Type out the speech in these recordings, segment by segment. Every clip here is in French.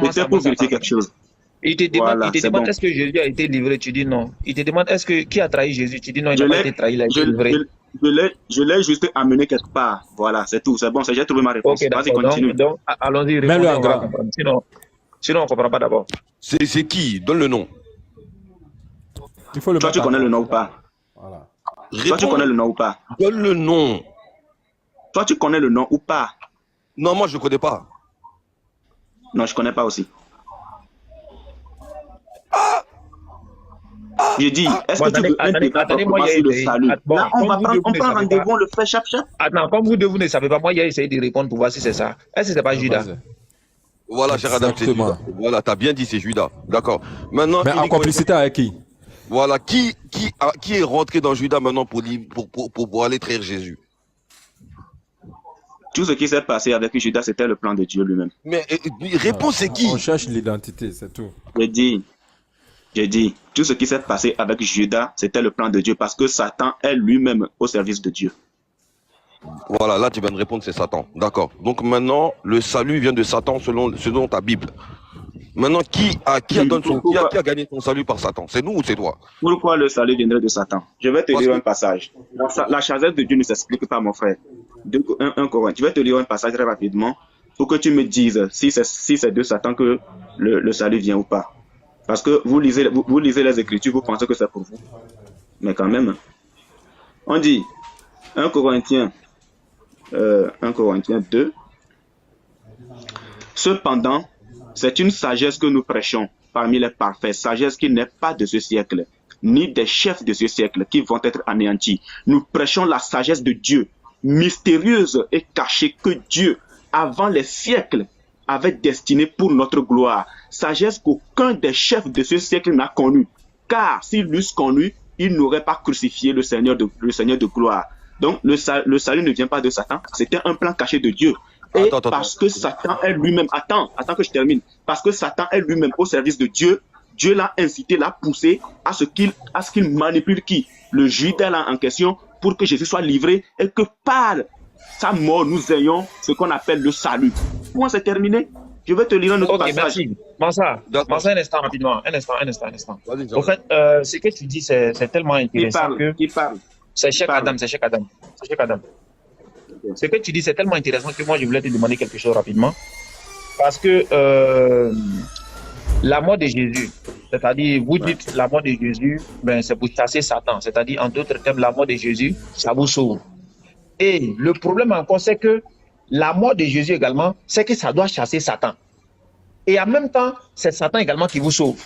comment C'était ça pour marche vérifier pardon. quelque chose. Il te demande, Voilà, c'est bon. est-ce que Jésus a été livré, tu dis non. Il te demande qui a trahi Jésus, tu dis non, il Je n'a pas l'ai, été trahi, il a je, été livré. je l'ai juste amené quelque part. Voilà, c'est tout. C'est bon, j'ai trouvé ma Ok, réponse. Vas-y, d'accord. continue. Donc allons-y, Mets-le répondez, en on va grand. comprendre. Sinon on ne comprend pas d'abord. C'est qui? Donne le nom. Il faut le Toi, mettre tu en connais le grand. nom ou pas? Voilà. Toi, tu connais Réponds. le nom ou pas? Donne le nom. Toi, tu connais le nom ou pas? Non, moi, je ne connais pas. Non, je connais pas aussi. J'ai dit, est-ce Bon, que tu veux un débat attendez, moi, proprement il y a sur le essayé. salut? Bon, Là, on comme vous deux, vous ne prend savez pas. rendez-vous, on le fait chap. Attends, comme vous deux, vous ne savez pas, moi, il a essayé de répondre pour voir si c'est ça. Est-ce que c'est pas Judas? Vas-y. Voilà, cher Adam, c'est Judas. Exactement. Voilà, tu as bien dit, c'est Judas. D'accord. Maintenant, Mais en Inigo, complicité avec qui? voilà, qui est rentré dans Judas maintenant pour aller trahir Jésus? Tout ce qui s'est passé avec Judas, c'était le plan de Dieu lui-même. Mais réponds, c'est qui? On cherche l'identité, c'est tout. J'ai dit, tout ce qui s'est passé avec Judas, c'était le plan de Dieu parce que Satan est lui-même au service de Dieu. Voilà, là, tu viens de répondre, c'est Satan. D'accord. Donc maintenant, le salut vient de Satan selon ta Bible. Maintenant, qui a gagné son salut par Satan? C'est nous ou c'est toi? Pourquoi le salut viendrait de Satan? Je vais te Parce lire que- un passage. La sagesse de Dieu ne s'explique pas, mon frère. 1 Corinthiens. Je vais te lire un passage très rapidement pour que tu me dises si c'est de Satan que le salut vient ou pas. Parce que vous lisez les Écritures, vous pensez que c'est pour vous. Mais quand même, on dit 1 Corinthiens 2. Cependant, c'est une sagesse que nous prêchons parmi les parfaits, sagesse qui n'est pas de ce siècle, ni des chefs de ce siècle qui vont être anéantis. Nous prêchons la sagesse de Dieu, mystérieuse et cachée que Dieu, avant les siècles, avait destinée pour notre gloire. Sagesse qu'aucun des chefs de ce siècle n'a connue. Car s'ils l'eussent connue, ils n'auraient pas crucifié le Seigneur de gloire. Donc le salut ne vient pas de Satan, c'était un plan caché de Dieu. Et parce que Satan est lui-même, attends que je termine, parce que Satan est lui-même au service de Dieu, Dieu l'a incité, l'a poussé à ce qu'il manipule qui? Le Judas là en question, pour que Jésus soit livré et que par sa mort, nous ayons ce qu'on appelle le salut. Point, c'est terminé. Je vais te lire un autre passage. Merci. Mansa, un instant rapidement. Un instant. Au fait, ce que tu dis, c'est tellement intéressant Qui parle? C'est Cheikh Adam. Ce que tu dis, c'est tellement intéressant que moi, je voulais te demander quelque chose rapidement. Parce que la mort de Jésus, c'est-à-dire, vous dites la mort de Jésus, ben, c'est pour chasser Satan. C'est-à-dire, en d'autres termes, la mort de Jésus, ça vous sauve. Et le problème encore, c'est que la mort de Jésus également, c'est que ça doit chasser Satan. Et en même temps, c'est Satan également qui vous sauve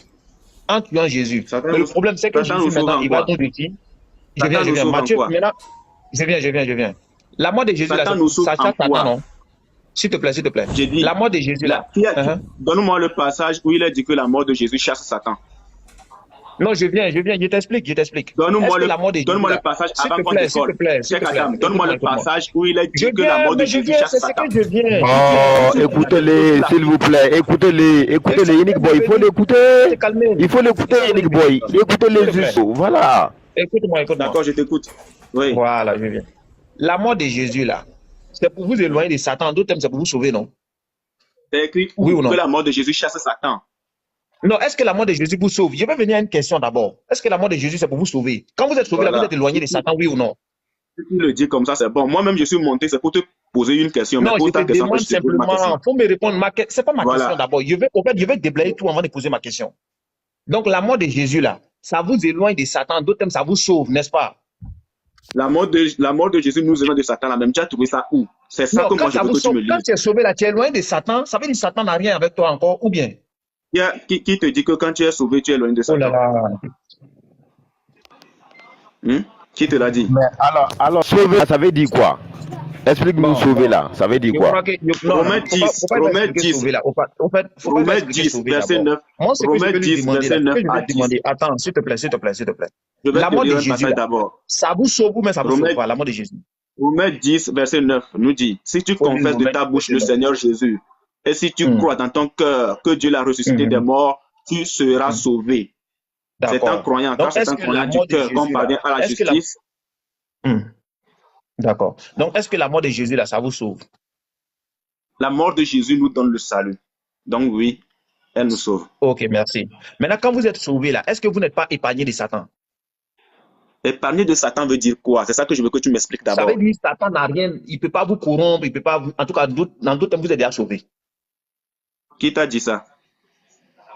en tuant Jésus. Mais le problème, c'est que Jésus, maintenant, il va tout dire. Je viens. Matthieu, maintenant, je viens. La mort de Jésus, là, ça chasse Satan, non? S'il te plaît. J'ai dit, la mort de Jésus, là. Donne-moi le passage où il a dit que la mort de Jésus chasse Satan. Non, je viens, je t'explique. Donne-moi le passage avant qu'on décolle. Cheikh Adam, donne-moi le passage où il a dit que la mort de Jésus chasse Satan. Oh, écoutez-les, s'il vous plaît, écoutez-les, Yannick Boy, il faut l'écouter, Yannick Boy, écoutez-les juste, voilà. Écoute-moi. D'accord, je t'écoute. Oui. Voilà, je viens. La mort de Jésus, là, c'est pour vous éloigner de Satan. D'autres termes, c'est pour vous sauver, non? C'est écrit oui ou non? Que la mort de Jésus chasse Satan. Non, est-ce que la mort de Jésus vous sauve? Je vais venir à une question d'abord. Est-ce que la mort de Jésus, c'est pour vous sauver? Quand vous êtes sauvé, là, vous êtes éloigné de Satan, oui ou non? Si tu le dis comme ça, c'est bon. Moi-même, je suis monté, c'est pour te poser une question. Non, mais je te demande simplement, il faut me répondre. C'est pas ma question d'abord. Je vais déblayer tout avant de poser ma question. Donc, la mort de Jésus, là, ça vous éloigne de Satan. D'autres termes, ça vous sauve, n'est-ce pas? La mort de Jésus nous éloigne de Satan. La même, tu as trouvé ça où? C'est ça que moi, je veux que tu me lises. Quand tu es sauvé, là, tu es éloigné de Satan. Ça veut dire que Satan n'a rien avec toi encore, ou bien? Qui te dit que quand tu es sauvé, tu es loin de Satan? Oh là là. Qui te l'a dit? Mais alors, sauver, ça veut dire quoi? Explique-nous sauver là, ça veut dire quoi? Romains 10, verset 9. Moi, ce que je veux lui demander, attends, s'il te plaît. La mort de Jésus, ça vous sauve ou mais ça vous sauve pas, la mort de Jésus? Romains 10, verset 9 nous dit, si tu confesses de ta bouche le Seigneur Jésus, et si tu crois dans ton cœur que Dieu l'a ressuscité des morts, tu seras sauvé. C'est en croyant, car c'est en croyant du cœur qu'on parvient à la justice. D'accord. Donc, est-ce que la mort de Jésus, là, ça vous sauve? La mort de Jésus nous donne le salut. Donc, oui. Elle nous sauve. Ok, merci. Maintenant, quand vous êtes sauvé là, est-ce que vous n'êtes pas épargné de Satan? Épargner de Satan veut dire quoi? C'est ça que je veux que tu m'expliques Ça d'abord. veut dire que Satan n'a rien, il ne peut pas vous corrompre, il peut pas vous, en tout cas, dans d'autres termes, vous êtes déjà sauvé. Qui t'a dit ça?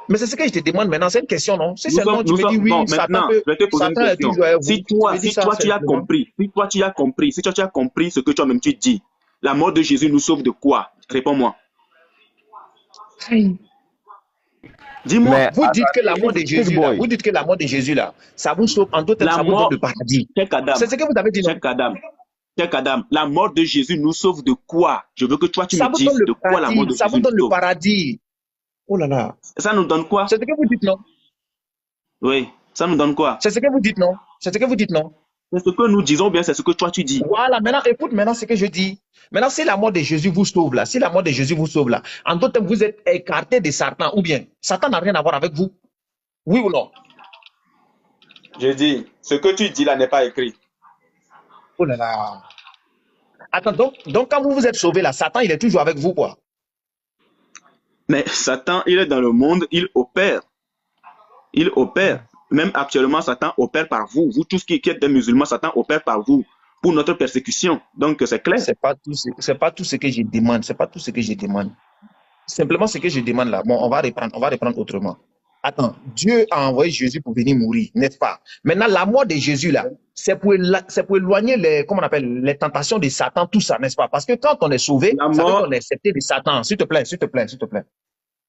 Mais c'est ce que je te demande maintenant, c'est une question, non? Si Nous seulement sommes, tu nous me dis sommes, oui, bon, Satan, maintenant, je vais te poser une Satan est question. toujours avec vous. Si Tu toi, me dis si ça toi tu as simplement. compris, si toi tu as compris, si toi tu as compris ce que toi-même tu dis, la mort de Jésus nous sauve de quoi? Réponds-moi. Dis-moi. Mais Vous dites que la mort de Unique Jésus là, Boy, vous dites que la mort de Jésus là, ça vous sauve, en d'autres termes, La ça vous donne mort, le paradis. check Adam, C'est ce que vous avez dit, non? check Adam, check Adam. La mort de Jésus nous sauve de quoi? Je veux que toi tu Ça me vous donne dises le de quoi la mort paradis, de ça Jésus vous nous donne le sauve. paradis. Oh là là. Ça nous donne quoi? C'est ce que vous dites, non? Oui, ça nous donne quoi? C'est ce que vous dites, non? C'est ce que vous dites, non? C'est ce que nous disons bien, c'est ce que toi tu dis. Voilà, maintenant, écoute maintenant ce que je dis. Maintenant, si la mort de Jésus vous sauve là, si la mort de Jésus vous sauve là, en d'autres termes, vous êtes écarté de Satan, ou bien Satan n'a rien à voir avec vous. Oui ou non? Je dis, ce que tu dis là n'est pas écrit. Oh là là. Attends, donc quand vous vous êtes sauvé là, Satan, il est toujours avec vous, quoi. Mais Satan, il est dans le monde, il opère. Il opère. Même actuellement, Satan opère par vous. Vous tous qui êtes des musulmans, Satan opère par vous pour notre persécution. Donc, c'est clair. C'est pas tout ce que je demande. C'est pas tout ce que je demande. Simplement ce que je demande là. Bon, on va reprendre autrement. Attends, Dieu a envoyé Jésus pour venir mourir, n'est-ce pas? Maintenant, la mort de Jésus là, c'est pour éloigner les, comment on appelle, les tentations de Satan, tout ça, n'est-ce pas? Parce que quand on est sauvé, La ça veut dire mort, qu'on est accepté de Satan. S'il te plaît, s'il te plaît, s'il te plaît.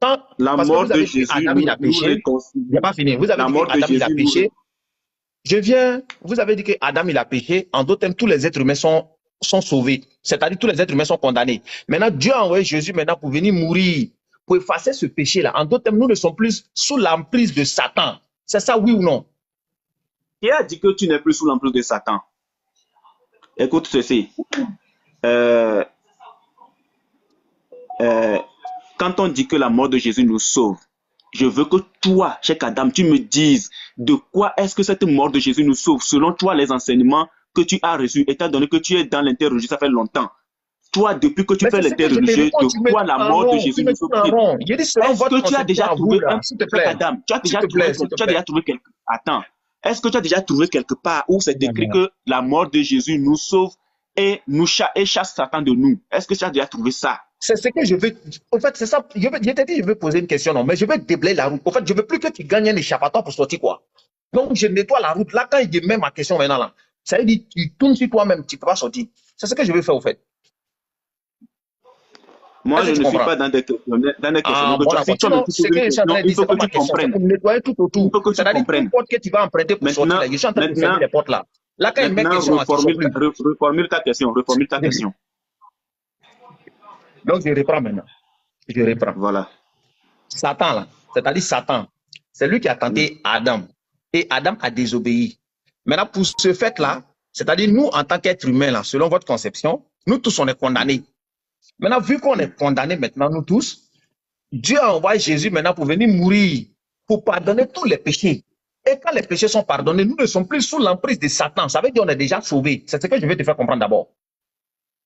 la Parce que mort vous de avez dit Jésus Adam, nous, il a nous péché. réconcilie. Il n'a pas fini. Vous avez La dit mort que de Adam, il a Jésus nous péché. Vous avez dit que Adam, il a péché. En d'autres termes, tous les êtres humains sont sauvés. C'est-à-dire tous les êtres humains sont condamnés. Maintenant, Dieu a envoyé Jésus maintenant pour venir mourir, pour effacer ce péché-là. En d'autres termes, nous ne sommes plus sous l'emprise de Satan. C'est ça, oui ou non? Qui a dit que tu n'es plus sous l'emprise de Satan? Écoute ceci. Quand on dit que la mort de Jésus nous sauve, je veux que toi, Cheikh Adam, tu me dises de quoi est-ce que cette mort de Jésus nous sauve, selon toi, les enseignements que tu as reçus, étant donné que tu es dans l'interreligieux, ça fait longtemps. Toi, depuis que tu Mais fais c'est ce que je te l'interreligieux, réponds, tu de me quoi la tournes en mort de rond, Jésus tu me nous tournes en sauve? rond. Je dis selon Est-ce votre que tu as déjà conception à trouvé vous, là, un s'il te Cheikh plaît. Adam, tu as S'il déjà te trouvé, plaît, s'il te tu as plaît. déjà trouvé quelque... Attends. Est-ce que tu as déjà trouvé quelque part où c'est écrit que la mort de Jésus nous sauve et nous chasse Satan de nous? Est-ce que tu as déjà trouvé ça? C'est ce que je veux. En fait, c'est ça. Je t'ai dit, je veux poser une question, non, mais je veux déblayer la route. En fait, je veux plus que tu gagnes un échappatoire pour sortir, quoi. Donc, je nettoie la route. Là, quand il met ma question maintenant, là, ça veut dire tu tournes sur toi-même, tu ne peux pas sortir. C'est ce que je veux faire, au fait. Moi, Est-ce je que tu ne suis comprends? pas dans des questionnements que bon, tu as. d'accord. Si tu as Sinon, me ce poses que une je suis en question, train de dire, il faut c'est pas que ma tu question. C'est comprennes. pour nettoyer tout Il autour. faut que tu C'est-à-dire, comprennes. toute porte que tu vas emprunter pour sortir, là, je suis en train de fermer les portes, là. Là, quand il met question, là, tu ne sors plus. reformule ta question, reformule ta question. Donc, je reprends maintenant. Je reprends. Voilà. Satan, là, c'est-à-dire Satan, c'est lui qui a tenté Adam. Et Adam a désobéi. Maintenant, pour ce fait-là, c'est-à-dire nous, en tant qu'êtres humains, là, selon votre conception, nous tous, on est condamnés. Maintenant, vu qu'on est condamnés maintenant, nous tous, Dieu a envoyé Jésus maintenant pour venir mourir, pour pardonner tous les péchés. Et quand les péchés sont pardonnés, nous ne sommes plus sous l'emprise de Satan. Ça veut dire qu'on est déjà sauvés. C'est ce que je vais te faire comprendre d'abord.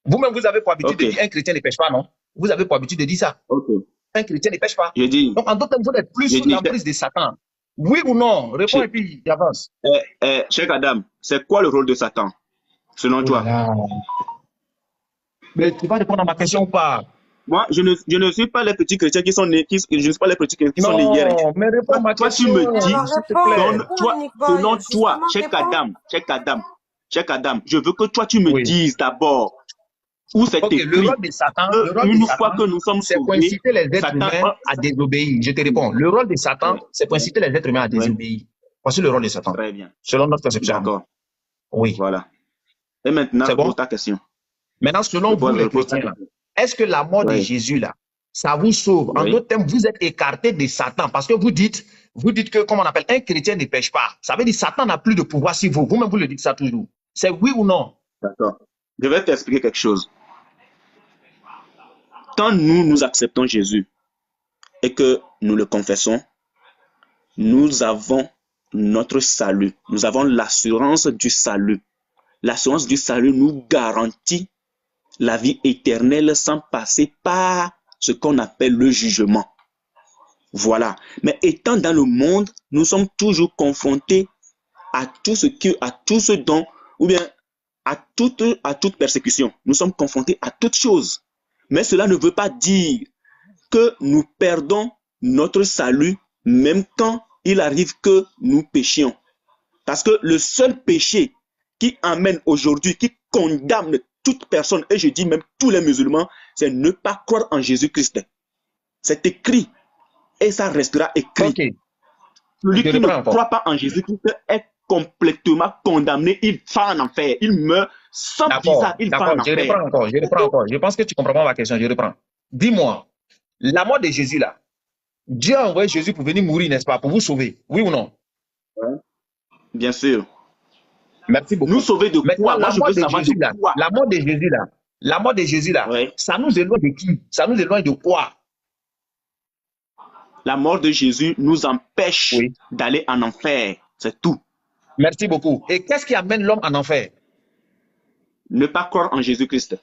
Vous-même, vous avez pour habitude de dire un chrétien ne pêche pas, non? Vous avez pour habitude de dire ça. Ok. Un chrétien ne pêche pas. Je dis. Donc, en d'autres termes, vous n'êtes plus sous l'emprise de Satan. Oui ou non? Réponds et puis j'avance. Cheikh Adam, c'est quoi le rôle de Satan, selon toi? Mais tu vas répondre à ma question ou pas? Moi, je ne suis pas les petits chrétiens qui sont nés, je ne suis pas les petits chrétiens qui sont nés hier. Non, mais réponds à ma Toi, question. tu me dis, selon toi, Cheikh Adam, je veux que toi, tu me dises d'abord où c'est écrit. Le rôle de Satan, une fois que nous sommes c'est pour sauvés, inciter les êtres humains à désobéir. Je te réponds. Le rôle de Satan, c'est pour inciter les êtres humains à désobéir. Voici le rôle de Satan. Très bien. Selon notre conception. D'accord. Oui. Voilà. Et maintenant, bon? pour ta question. Maintenant, selon vous, les chrétiens, là, est-ce que la mort de Jésus, là, ça vous sauve? En d'autres termes, vous êtes écarté de Satan parce que vous dites que, comme on appelle, un chrétien ne pêche pas. Ça veut dire que Satan n'a plus de pouvoir sur vous. Vous-même, vous le dites ça toujours. C'est oui ou non? D'accord. Je vais t'expliquer quelque chose. Quand nous acceptons Jésus et que nous le confessons, nous avons notre salut. Nous avons l'assurance du salut. L'assurance du salut nous garantit la vie éternelle sans passer par ce qu'on appelle le jugement. Voilà. Mais étant dans le monde, nous sommes toujours confrontés à tout ce dont, ou bien à toute persécution. Nous sommes confrontés à toute chose. Mais cela ne veut pas dire que nous perdons notre salut même quand il arrive que nous péchions. Parce que le seul péché qui amène aujourd'hui, qui condamne toute personne, et je dis même tous les musulmans, c'est ne pas croire en Jésus-Christ. C'est écrit et ça restera écrit. Ok. Celui qui ne croit pas en Jésus-Christ est complètement condamné. Il va en enfer. Il meurt sans visa. Il va en enfer. Je reprends encore. Je pense que tu comprends pas ma question. Je reprends. Dis-moi, la mort de Jésus là, Dieu a envoyé Jésus pour venir mourir, n'est-ce pas, pour vous sauver, oui ou non? Bien sûr. Merci beaucoup. Nous sauver de quoi? Moi, je veux savoir de quoi. La mort de Jésus là, Oui. ça nous éloigne de qui? Ça nous éloigne de quoi? La mort de Jésus nous empêche Oui. d'aller en enfer. C'est tout. Merci beaucoup. Et qu'est-ce qui amène l'homme en enfer? Ne pas croire en Jésus-Christ.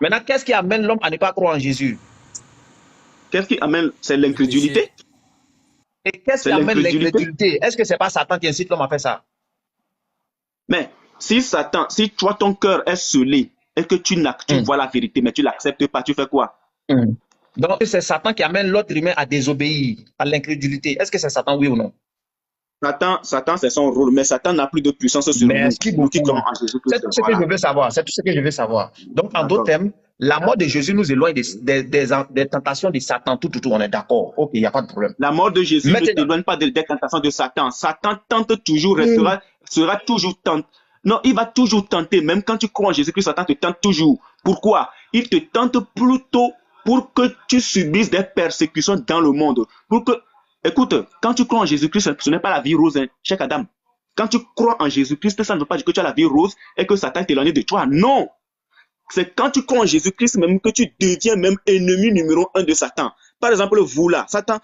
Maintenant, qu'est-ce qui amène l'homme à ne pas croire en Jésus? Qu'est-ce qui amène? C'est l'incrédulité. Et qu'est-ce qui amène l'incrédulité? Est-ce que c'est pas Satan qui incite l'homme à faire ça? Mais si Satan, si toi ton cœur est scellé et que tu vois la vérité, mais tu l'acceptes pas, tu fais quoi? Donc c'est Satan qui amène l'autre humain à désobéir, à l'incrédulité. Est-ce que c'est Satan, oui ou non? Satan, c'est son rôle, mais Satan n'a plus de puissance sur nous qui croyons en Jésus-Christ. C'est tout ce que je veux savoir. C'est tout ce que je veux savoir. Donc, en d'autres termes, la mort de Jésus nous éloigne des tentations de Satan. Tout, on est d'accord. Ok, il n'y a pas de problème. La mort de Jésus ne t'éloigne pas des tentations de Satan. Satan tente toujours, sera toujours tenté. Non, il va toujours tenter. Même quand tu crois en Jésus-Christ, Satan te tente toujours. Pourquoi? Il te tente plutôt pour que tu subisses des persécutions dans le monde. Écoute, quand tu crois en Jésus-Christ, ce n'est pas la vie rose, hein, Cheikh Adam. Quand tu crois en Jésus-Christ, ça ne veut pas dire que tu as la vie rose et que Satan t'éloigne de toi. Non! C'est quand tu crois en Jésus-Christ même que tu deviens même ennemi numéro 1 de Satan. Par exemple, vous là, Satan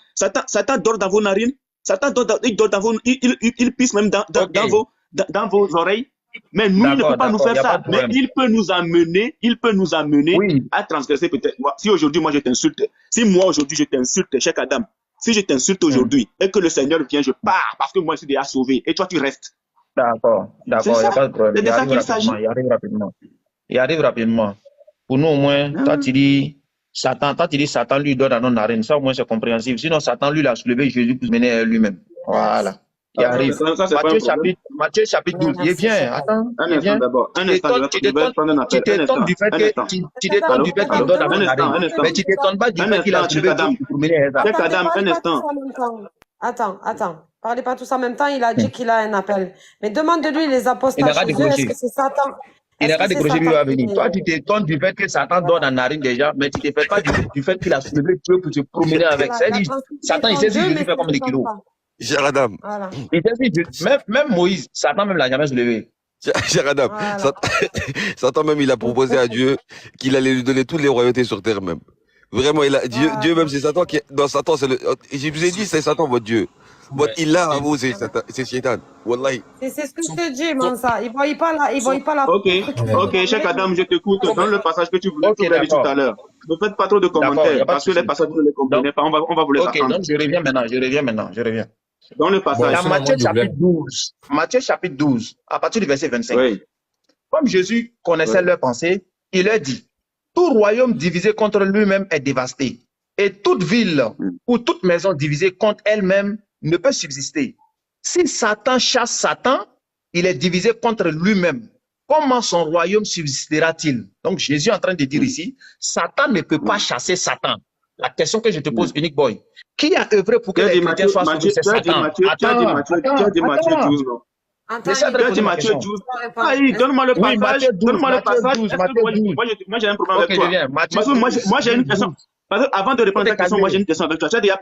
dort dans vos narines, Satan dort dans vos, il pisse même dans vos oreilles. Mais nous, il ne peut pas nous faire ça. Mais il peut nous amener à transgresser peut-être. Si aujourd'hui, moi, je t'insulte, si moi, aujourd'hui, je t'insulte, Cheikh Adam, si je t'insulte aujourd'hui et que le Seigneur vient, je pars parce que moi, je suis déjà sauvé et toi, tu restes. D'accord, il n'y a pas de problème. C'est de ça qu'il s'agit. Il arrive rapidement. Pour nous, au moins, toi, tu dis Satan lui donne dans nos narines. Ça, au moins, c'est compréhensible. Sinon, Satan, lui, l'a soulevé Jésus pour se mener à lui-même. Voilà. Il arrive. Matthieu chapitre 12. Il vient. Attends. Il vient. Tu t'étonnes du fait qu'il donne dans nos narines. Mais tu t'étonnes pas du fait qu'il a soulevé Jésus pour mener à ça. Adam, un instant. Attends. Parlez pas tous en même temps. Il a dit qu'il a un appel. Mais demande-lui les apostats chez eux. Est-ce que c'est Satan? Il n'a pas décroché, lui va venir. Toi, tu t'étonnes du fait que Satan donne en narine déjà, mais tu ne te fais pas du fait qu'il a soulevé Dieu pour se promener avec. Satan, il sait si Jésus fait comme des kilos. Cher Adam. Voilà. Il sait si même Moïse, Satan même l'a jamais soulevé. Cher Adam, voilà. Satan même, il a proposé à Dieu qu'il allait lui donner toutes les royautés sur terre même. Vraiment, Dieu même, c'est Satan qui, dans Satan, je vous ai dit, c'est Satan votre Dieu. Il l'a à vous, c'est Shaitan. Wallahi. C'est ce que je te dis, Mansa. Il ne voit pas la. Ok, Cheikh Adam, je t'écoute. Dans le passage que tu voulais tout à l'heure. Ne faites pas trop de commentaires parce que les passages, vous ne les comprenez pas. On va vous les apprendre. Ok, donc je reviens maintenant. Dans le passage. Dans Matthieu chapitre 12, à partir du verset 25. Oui. Comme Jésus connaissait leurs pensées, il leur dit, tout royaume divisé contre lui-même est dévasté. Et toute ville ou toute maison divisée contre elle-même ne peut subsister. Si Satan chasse Satan, il est divisé contre lui-même. Comment son royaume subsistera-t-il? Donc Jésus est en train de dire ici, Satan ne peut pas chasser Satan. La question que je te pose, Unique Boy, qui a œuvré pour que les chrétiens soient sauvés? C'est Satan. Tu as dit Matthieu 12, non? Tu as dit Matthieu 12. Donne-moi le passage. Donne-moi le passage. Moi, j'ai un problème avec toi. Moi, j'ai une question. Avant de répondre à ta question, moi j'ai une question avec toi. Tu as déjà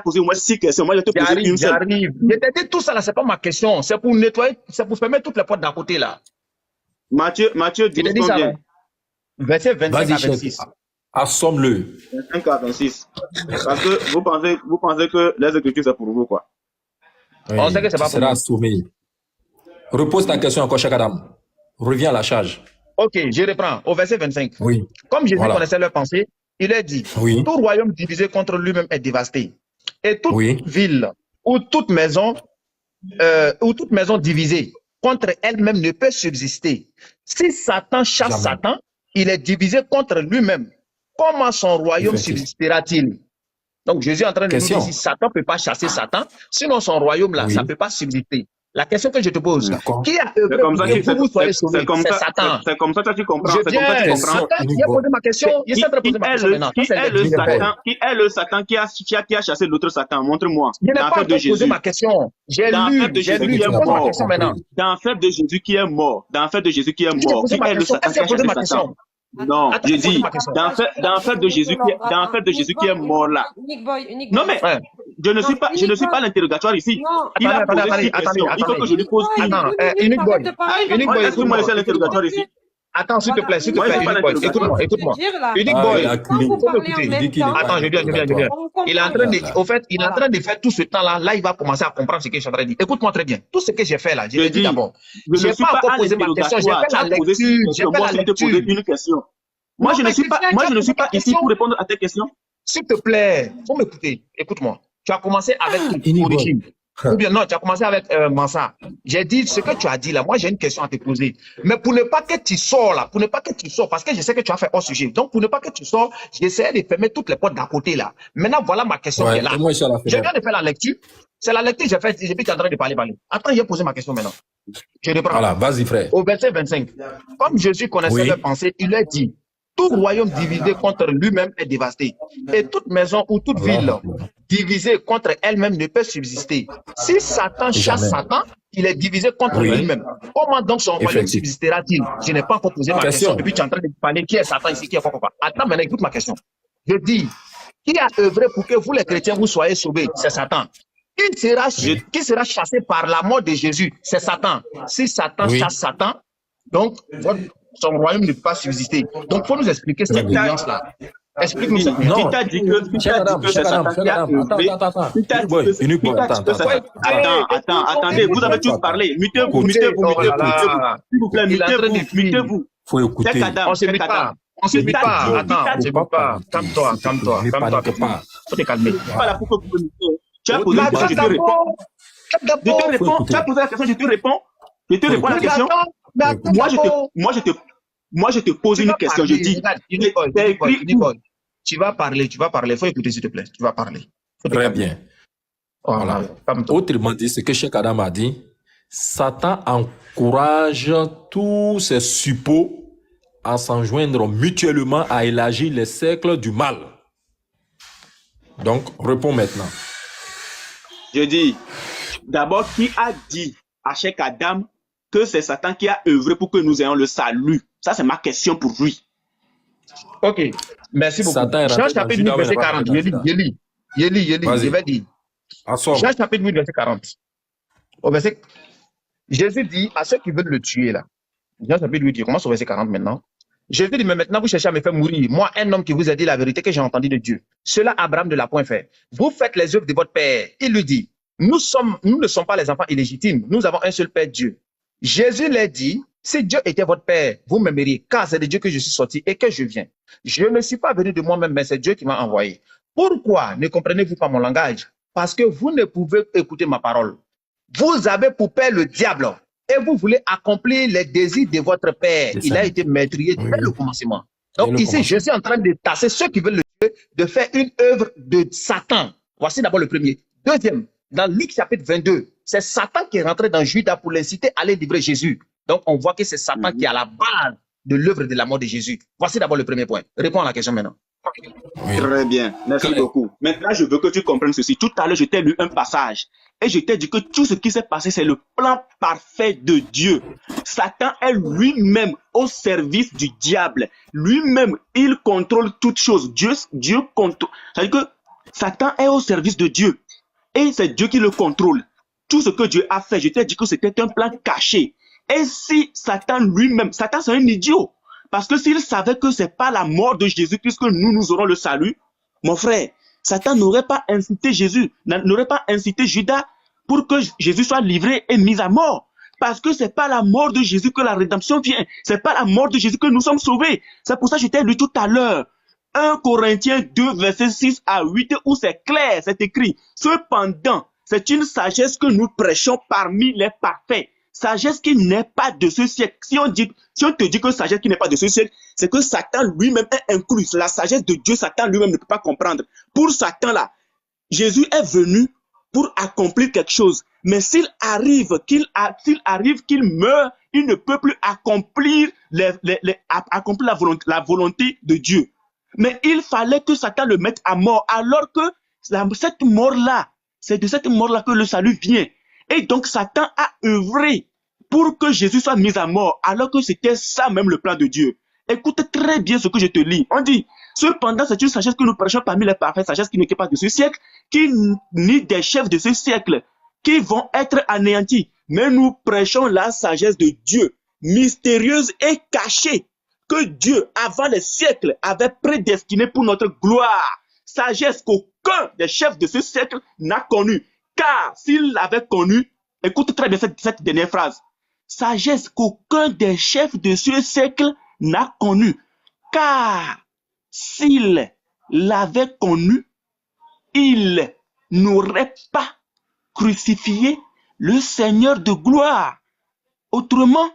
posé au moins 6 questions. Moi, je te pose une seule. J'arrive. Je t'ai dit tout ça là, c'est pas ma question. C'est pour nettoyer, c'est pour fermer toutes les portes d'à côté là. Matthieu 12, combien? Verset 25 à 26. Assomme-le. 25 à 26. Parce que vous pensez que les Écritures c'est pour vous, quoi. Oui, on sait que c'est pas pour nous. Assommé. Repose ta question encore, Cheikh Adam. Reviens à la charge. Ok, je reprends. Au verset 25. Oui. Comme Jésus connaissait leurs pensées, il a dit, oui. Tout royaume divisé contre lui-même est dévasté. Et toute Oui. ville ou toute maison divisée contre elle-même ne peut subsister. Si Satan chasse Jamais. Satan, il est divisé contre lui-même. Comment son royaume Effectivement. subsistera-t-il? Donc Jésus est en train de nous dire Question. si Satan ne peut pas chasser Satan, sinon son royaume là, Oui. ça ne peut pas subsister. La question que je te pose, D'accord. qui a C'est œuvré comme pour ça que que vous soyez sauvés? c'est comme C'est ça, Satan. c'est comme ça que tu comprends. Je C'est comme ça que tu viens. comprends. Attends, il a posé ma question. Il est en train de poser ma question maintenant. Ça, c'est le Satan. Qui est le Satan qui a chassé l'autre Satan? Montre-moi. Je n'ai Dans pas l'affaire de encore posé Jésus. ma question. J'ai Dans lu, l'affaire de j'ai Jésus lu. qui Je est pose ma mort. question maintenant. Dans l'affaire de Jésus qui est mort. Dans l'affaire de Jésus qui est J'ai mort. posé Qui ma est le question. Satan Est-ce qui que a j'ai posé chassé ma Satan? question? Non, Attends, je J'ai posé dis, ma question. dans l'affaire de Jésus qui est mort là. Unique boy. Non mais Ouais. je ne suis pas l'interrogatoire ici. Non. Il a Attendez, posé 6 questions. Il faut que je lui pose une. Attends, Unique Unique boy, Boy. arrête de parler. Unique Boy, Est-ce que moi je suis l'interrogatoire ici? Attends, s'il te plaît, s'il te Moi, je plaît, suis pas Unique Boy. l'interrogatoire. Écoute-moi. Unique Ah, Boy. il a acculé. Quand vous Faut parlez en m'écouter. Il dit même qu'il est temps, pas Attends, je viens. interrogatoire. Il est en train de, Voilà. au fait, il est en train de faire tout ce temps-là. Là, il va commencer à comprendre ce que je suis en train de dire. Écoute-moi très bien. Tout ce que j'ai fait là, je Je l'ai dit dis, d'abord. je J'ai ne suis pas pas encore à posé ma question. J'ai l'interrogatoire. fait Tu la as posé 6 lecture. J'ai questions. fait Moi, la je vais te poser lecture. une question. Moi, Non, je ne mais suis tu pas, viens, moi, tu je as ne suis posé ma pas ici question. pour répondre à tes questions. S'il te plaît, faut m'écouter. Écoute-moi. Tu as commencé avec Unique Boy. origine. Ou bien non, tu as commencé avec Mansa. J'ai dit ce que tu as dit là. Moi, j'ai une question à te poser. Mais pour ne pas que tu sors là, parce que je sais que tu as fait hors sujet. Donc, pour ne pas que tu sors, j'essaie de fermer toutes les portes d'à côté là. Maintenant, voilà ma question qui Ouais, est là. et moi, je suis à la Je fenêtre. viens de faire la lecture. C'est la lecture que j'ai faite. J'ai vu que tu es en train de parler. Attends, j'ai posé ma question maintenant. Je reprends. Voilà, vas-y, frère. Au verset 25. Comme Jésus connaissait Oui. leurs pensées, il leur dit, tout royaume divisé contre lui-même est dévasté. Et toute maison ou toute ville divisée contre elle-même ne peut subsister. Si Satan chasse Jamais. Satan, il est divisé contre Oui. lui-même. Comment donc son royaume Effectivement. subsistera-t-il? Je n'ai pas encore posé ma question. Question. Depuis, tu es en train de parler qui est Satan ici, qui est quoi. Attends, maintenant, écoute ma question. Je dis, qui a œuvré pour que vous, les chrétiens, vous soyez sauvés? C'est Satan. Qui sera chassé par la mort de Jésus? C'est Satan. Si Satan Oui. chasse Satan, donc son royaume ne peut pas subsister. Donc, il faut nous expliquer cette nuance-là. Explique-nous cette nuance. Qui t'a dit que c'est Satan qui a œuvré? Qui t'a dit que c'est Unique Boy, Attends, attendez, vous avez tous parlé. Mutez-vous. Oh là là. S'il vous plaît, Il est en train de fuir. mutez-vous. faut écouter. Check Adam, On se check met Adam. pas. On se met pas. Boy. Attends, on se met pas. Calme-toi. Ne panique pas. Faut te calmer. Je suis pas là pour que vous me mutez. Tu as Oh, posé mais la question, je te réponds. Je te Faut réponds. écouter. Tu as posé la question, je te réponds. Je te réponds à la Mais question. attends, mais attends, Moi, je te pose tu une vas question. parler. Je dis, Regarde, t'as Unique écrit Boy. Tu vas parler. Faut écouter, s'il te plaît. Tu vas parler. Faut te Très calmer. bien. Voilà. Calme-toi. Autrement dit, ce que Cheikh Adam a dit, Satan encourage tous ses suppôts à s'enjoindre mutuellement à élargir les cercles du mal. Donc, réponds maintenant. je dis, d'abord, qui a dit à Cheikh Adam que c'est Satan qui a œuvré pour que nous ayons le salut? Ça, c'est ma question pour lui. Ok. Merci beaucoup. Satan est Jean rentré dans chapitre 8, Judas, verset mais il n'est pas 40. rentré dans Je lis. Vas-y. Je vais dire. Assomme. Jean chapitre 8, verset 40. Au verset... Jésus dit à ceux qui veulent le tuer là. Jean chapitre 8, il commence au verset 40 maintenant. Jésus dit, mais maintenant vous cherchez à me faire mourir. Moi, un homme qui vous a dit la vérité que j'ai entendue de Dieu. Cela, Abraham ne l'a point fait. Vous faites les œuvres de votre père. Il lui dit, nous ne sommes pas les enfants illégitimes. Nous avons un seul père, Dieu. Jésus leur dit, si Dieu était votre père, vous m'aimeriez, car c'est de Dieu que je suis sorti et que je viens. Je ne suis pas venu de moi-même, mais c'est Dieu qui m'a envoyé. Pourquoi ne comprenez-vous pas mon langage? Parce que vous ne pouvez écouter ma parole. Vous avez pour père le diable et vous voulez accomplir les désirs de votre père. Il a été meurtrier dès le commencement. Donc ici, je suis en train de tasser ceux qui veulent le tuer, de faire une œuvre de Satan. Voici d'abord le premier. Deuxième, dans Luc chapitre 22, c'est Satan qui est rentré dans Judas pour l'inciter à aller livrer Jésus. Donc on voit que c'est Satan qui est à la base de l'œuvre de la mort de Jésus. Voici d'abord le premier point. Réponds à la question maintenant. Oui. Très bien, merci beaucoup. Maintenant, je veux que tu comprennes ceci. Tout à l'heure, je t'ai lu un passage et je t'ai dit que tout ce qui s'est passé, c'est le plan parfait de Dieu. Satan est lui-même au service du diable. Lui-même, il contrôle toutes choses. Dieu contrôle. C'est-à-dire que Satan est au service de Dieu et c'est Dieu qui le contrôle. Tout ce que Dieu a fait, je t'ai dit que c'était un plan caché. Et si Satan lui-même, Satan c'est un idiot. Parce que s'il savait que ce n'est pas la mort de Jésus puisque nous aurons le salut, mon frère, Satan n'aurait pas incité Jésus, n'aurait pas incité Judas pour que Jésus soit livré et mis à mort. Parce que ce n'est pas la mort de Jésus que la rédemption vient. Ce n'est pas la mort de Jésus que nous sommes sauvés. C'est pour ça que je t'ai lu tout à l'heure. 1 Corinthiens 2, verset 6 à 8, où c'est clair, c'est écrit. Cependant, c'est une sagesse que nous prêchons parmi les parfaits. Sagesse qui n'est pas de ce siècle. Si on te dit que sagesse qui n'est pas de ce siècle, c'est que Satan lui-même est inclus. La sagesse de Dieu, Satan lui-même ne peut pas comprendre. Pour Satan là, Jésus est venu pour accomplir quelque chose. Mais s'il arrive qu'il meurt, il ne peut plus accomplir, accomplir la volonté de Dieu. Mais il fallait que Satan le mette à mort, alors que cette mort-là, c'est de cette mort-là que le salut vient. Et donc Satan a œuvré pour que Jésus soit mis à mort, alors que c'était ça même le plan de Dieu. Écoute très bien ce que je te lis. On dit, cependant, c'est une sagesse que nous prêchons parmi les parfaits, sagesse qui n'est pas de ce siècle, qui ni des chefs de ce siècle, qui vont être anéantis. Mais nous prêchons la sagesse de Dieu, mystérieuse et cachée, que Dieu, avant les siècles, avait prédestinée pour notre gloire. Sagesse qu'aucun des chefs de ce siècle n'a connue. Car s'il l'avait connue, écoute très bien cette dernière phrase. Sagesse qu'aucun des chefs de ce siècle n'a connue. Car s'il l'avait connue, il n'aurait pas crucifié le Seigneur de gloire. Autrement,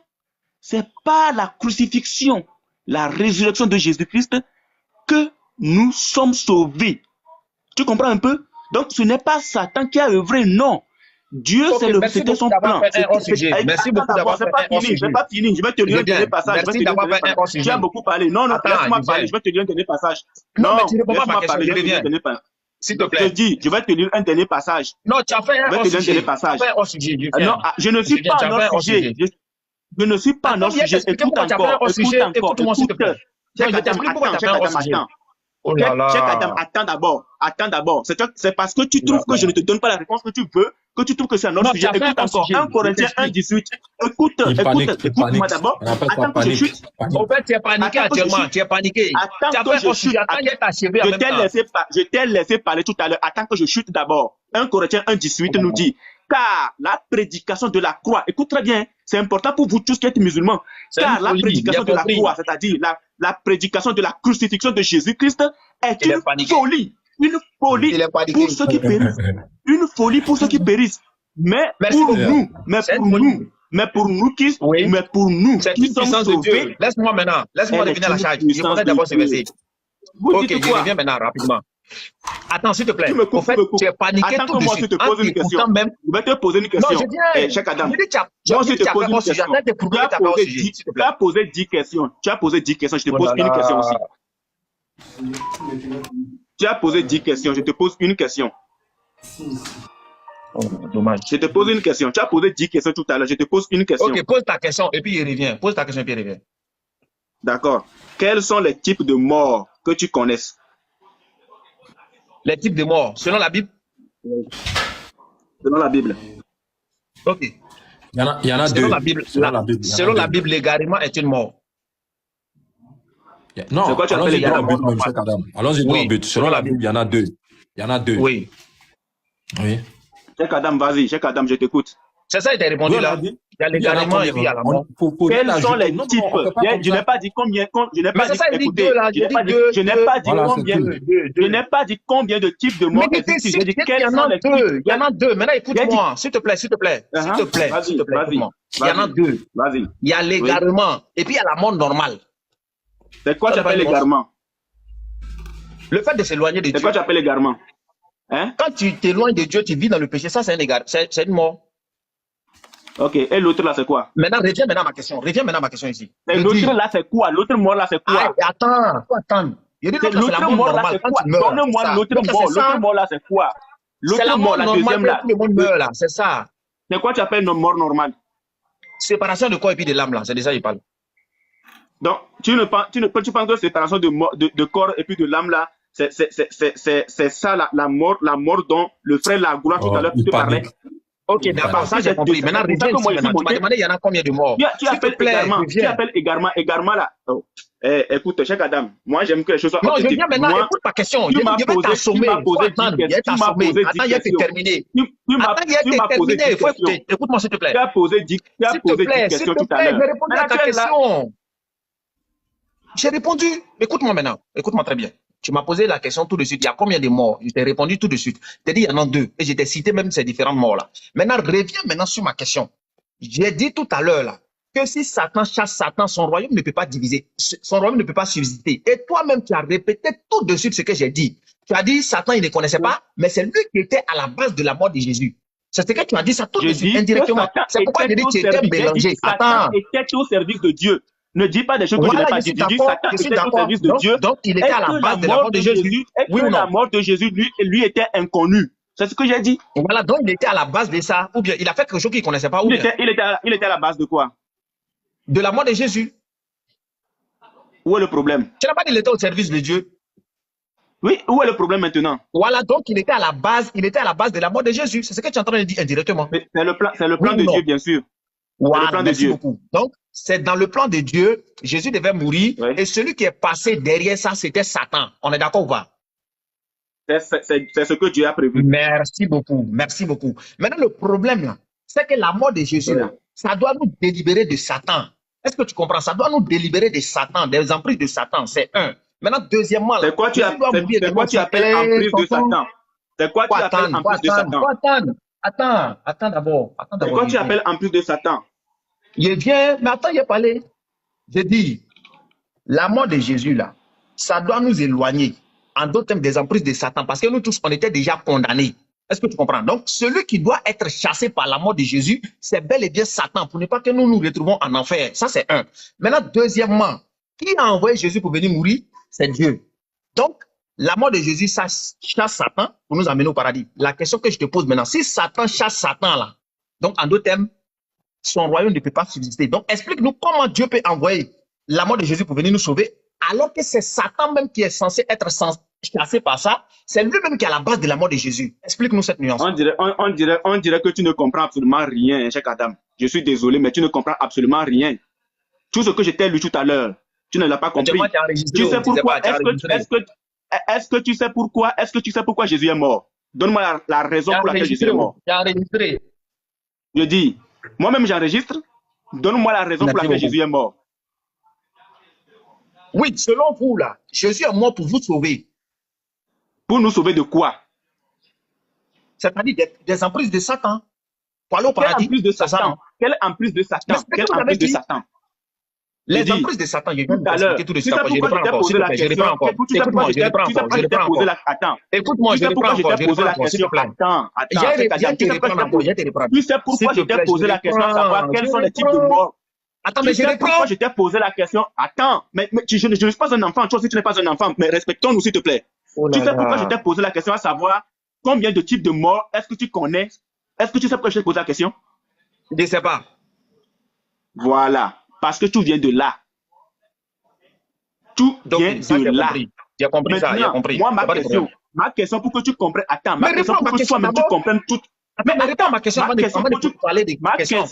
c'est par la crucifixion, la résurrection de Jésus-Christ que nous sommes sauvés. Tu comprends un peu? Donc ce n'est pas Satan qui a œuvré, non. Dieu, c'était son plan. Merci beaucoup d'avoir fait un sujet. Je vais pas finir, je vais te lire un dernier passage. Tu as beaucoup parlé. Non, laisse-moi parler, je vais te lire un dernier passage. Non, mais tu ne peux pas parler, je reviens. S'il te plaît. Je dis, je vais te lire un dernier passage. Non, tu as fait un sujet. Non, je ne suis pas un hors sujet. Je ne suis pas un hors sujet. Écoute encore. Écoute-moi s'il te plaît. Attends. Cheikh Adam, attends d'abord. C'est parce que tu trouves que je ne te donne pas la réponse que tu veux, que tu trouves que c'est un autre sujet. Écoute encore, 1 Corinthiens 1, 18. Écoute-moi d'abord. Attends que je chute. En fait, tu es paniqué actuellement, tu es paniqué. Attends que je chute. Je t'ai laissé parler tout à l'heure. Attends que je chute d'abord. 1 Corinthiens 1, 18 nous dit, car la prédication de la croix, écoute très bien, c'est important pour vous tous qui êtes musulmans, car la prédication de la croix, c'est-à-dire la prédication de la crucifixion de Jésus-Christ est une folie. Une folie pour ceux qui périssent. Une folie pour ceux qui périssent. Mais pour nous qui sommes sauvés. Laisse-moi revenir à la charge. Je voudrais d'abord ce verset. Ok, je reviens maintenant rapidement. Attends, s'il te plaît. En fait, tu es paniqué tout de suite. Je te pose une question. Je vais te poser une question. Non, je viens. Cheikh Adam. Je te pose une question. Tu as posé 10 questions. Je te pose une question aussi. Tu as posé 10 questions. Je te pose une question. Oh, dommage. Je te pose une question. Tu as posé 10 questions tout à l'heure. Je te pose une question. Ok, pose ta question et puis il revient. Pose ta question et puis il revient. D'accord. Quels sont les types de morts que tu connais? Les types de morts, selon la Bible? Selon la Bible. Ok. Il y en a selon deux. La Bible, selon la Bible, l'égarement est une mort. Non, allons-y droit au but, même, Cheikh Adam. Allons-y droit au but. Selon la Bible, il y en a deux. Oui. Cheikh Adam, vas-y. Cheikh Adam, je t'écoute. C'est ça, il t'a répondu là. Il y a l'égarement et puis il y a la mort. Quels sont les types? Je n'ai pas dit combien. Je n'ai pas dit, écoutez, je n'ai pas dit combien. Je n'ai pas dit combien de types de morts existent. J'ai dit quels sont les types. Il y en a deux. Maintenant, écoute-moi. S'il te plaît. Il y en a deux. Vas-y. Il y a l'égarement et puis il y a la mort normale. C'est quoi tu appelles l'égarement? Le fait de s'éloigner de Dieu. C'est quoi tu appelles l'égarement? Hein? Quand tu t'éloignes de Dieu, tu vis dans le péché. Ça, c'est un égarement. C'est une mort. Ok, et l'autre là, c'est quoi? Maintenant, reviens maintenant à ma question ici. Et l'autre là, c'est quoi? L'autre mort là, c'est quoi? Attends. L'autre mort là, c'est quoi? Donne-moi l'autre mort. L'autre mort là, c'est quoi? L'autre mort, la deuxième là. Tout le monde meurt là, c'est ça. C'est quoi tu appelles une mort normale? Séparation de corps et puis de l'âme là, c'est de ça qu'il parle. Donc, tu penses que séparation de corps et puis de l'âme là, c'est ça la mort dont le frère Lagoula tout à l'heure te parlait? Ok, d'accord, ça j'ai compris. Maintenant, reviens ici. Tu m'as demandé, il y en a combien de morts? Tu appelles égarement là. Oh. Écoute, Cheikh Adam, moi j'aime que les choses soient authentiques. Non, je viens maintenant, écoute ma question. Tu m'as posé 10 questions. Écoute-moi s'il te plaît. Tu as posé 10 questions tout à l'heure. J'ai répondu à ta question. J'ai répondu. Écoute-moi maintenant. Écoute-moi très bien. Tu m'as posé la question tout de suite. Il y a combien de morts? Je t'ai répondu tout de suite. Je t'ai dit, il y en a 2. Et je t'ai cité même ces différentes morts-là. Maintenant, reviens maintenant sur ma question. J'ai dit tout à l'heure là que si Satan chasse Satan, son royaume ne peut pas diviser. Son royaume ne peut pas subsister. Et toi-même, tu as répété tout de suite ce que j'ai dit. Tu as dit Satan, il ne connaissait pas, mais c'est lui qui était à la base de la mort de Jésus. C'est ce que tu as dit ça tout de suite, indirectement. C'est pourquoi je dis que tu étais mélangé. Satan était au service de Dieu. Ne dis pas des choses que je n'ai pas dit. Tu dis Satan était au service de Dieu. Donc, il était à la base de la mort de Jésus. Oui ou non? La mort de Jésus, lui était inconnu. C'est ce que j'ai dit. Voilà, donc il était à la base de ça. Ou bien il a fait quelque chose qu'il ne connaissait pas. Ou bien il était à la base de quoi? De la mort de Jésus. Où est le problème? Tu n'as pas dit qu'il était au service de Dieu. Oui, où est le problème maintenant? Voilà, donc il était à la base de la mort de Jésus. C'est ce que tu es en train de dire indirectement. C'est le plan de Dieu, bien sûr. Voilà, le plan de Dieu. Beaucoup. Donc, c'est dans le plan de Dieu, Jésus devait mourir, oui. Et celui qui est passé derrière ça, c'était Satan. On est d'accord ou pas? C'est ce que Dieu a prévu. Merci beaucoup, merci beaucoup. Maintenant, le problème là, c'est que la mort de Jésus là, ça doit nous délibérer de Satan. Est-ce que tu comprends? Ça doit nous délibérer de Satan, des emprises de Satan, c'est un. Maintenant, deuxièmement, c'est quoi tu appelles emprise de Satan? C'est quoi tu appelles emprise de Satan? Attends d'abord. C'est quoi tu appelles emprise de Satan? Il vient, mais attends, il a parlé. J'ai dit, la mort de Jésus là, ça doit nous éloigner, en d'autres termes, des emprises de Satan, parce que nous tous, on était déjà condamnés. Est-ce que tu comprends? Donc, celui qui doit être chassé par la mort de Jésus, c'est bel et bien Satan, pour ne pas que nous nous retrouvons en enfer. Ça, c'est un. Maintenant, deuxièmement, qui a envoyé Jésus pour venir mourir? C'est Dieu. Donc, la mort de Jésus, ça chasse Satan pour nous amener au paradis. La question que je te pose maintenant, si Satan chasse Satan là, donc en d'autres termes, son royaume ne peut pas subsister. Donc, explique-nous comment Dieu peut envoyer la mort de Jésus pour venir nous sauver, alors que c'est Satan même qui est censé être chassé par ça. C'est lui-même qui est à la base de la mort de Jésus. Explique-nous cette nuance. On dirait que tu ne comprends absolument rien, cher Adam. Je suis désolé, mais tu ne comprends absolument rien. Tout ce que je t'ai lu tout à l'heure, tu ne l'as pas compris. Tu sais pourquoi? Est-ce que tu sais pourquoi? Est-ce que tu sais pourquoi Jésus est mort? Donne-moi la raison pour laquelle Jésus est mort. J'ai enregistré. Je dis, moi-même j'enregistre. Donne-moi la raison pour laquelle Jésus est mort. Oui, selon vous là, Jésus est mort pour vous sauver. Pour nous sauver de quoi? C'est-à-dire des emprises de Satan. Pour aller au paradis. Quelle emprise de Satan? Quelle emprise de Satan? Quelle emprise de Satan? Les emprises de Satan, je vais tout à l'heure. Tu sais pourquoi je t'ai posé la question? Écoute-moi, je t'ai posé la question. Attends. Tu sais pourquoi je t'ai posé la question, savoir quels sont les types de morts. Attends, mais je réponds. Pourquoi je t'ai posé la question? Attends, mais je ne suis pas un enfant. Toi aussi, tu n'es pas un enfant. Mais respectons-nous, s'il te plaît. Tu sais pourquoi je t'ai posé la question, à savoir combien de types de morts est-ce que tu connais? Est-ce que tu sais pourquoi je t'ai posé la question? Je ne sais pas. Voilà. Parce que tout vient de là. Tout vient de là. J'ai compris ça, j'ai compris. Moi, ma question pour que tu comprennes. Attends, ma question pour que toi-même tu comprennes tout. Mais attends, ma question, parler de ma question.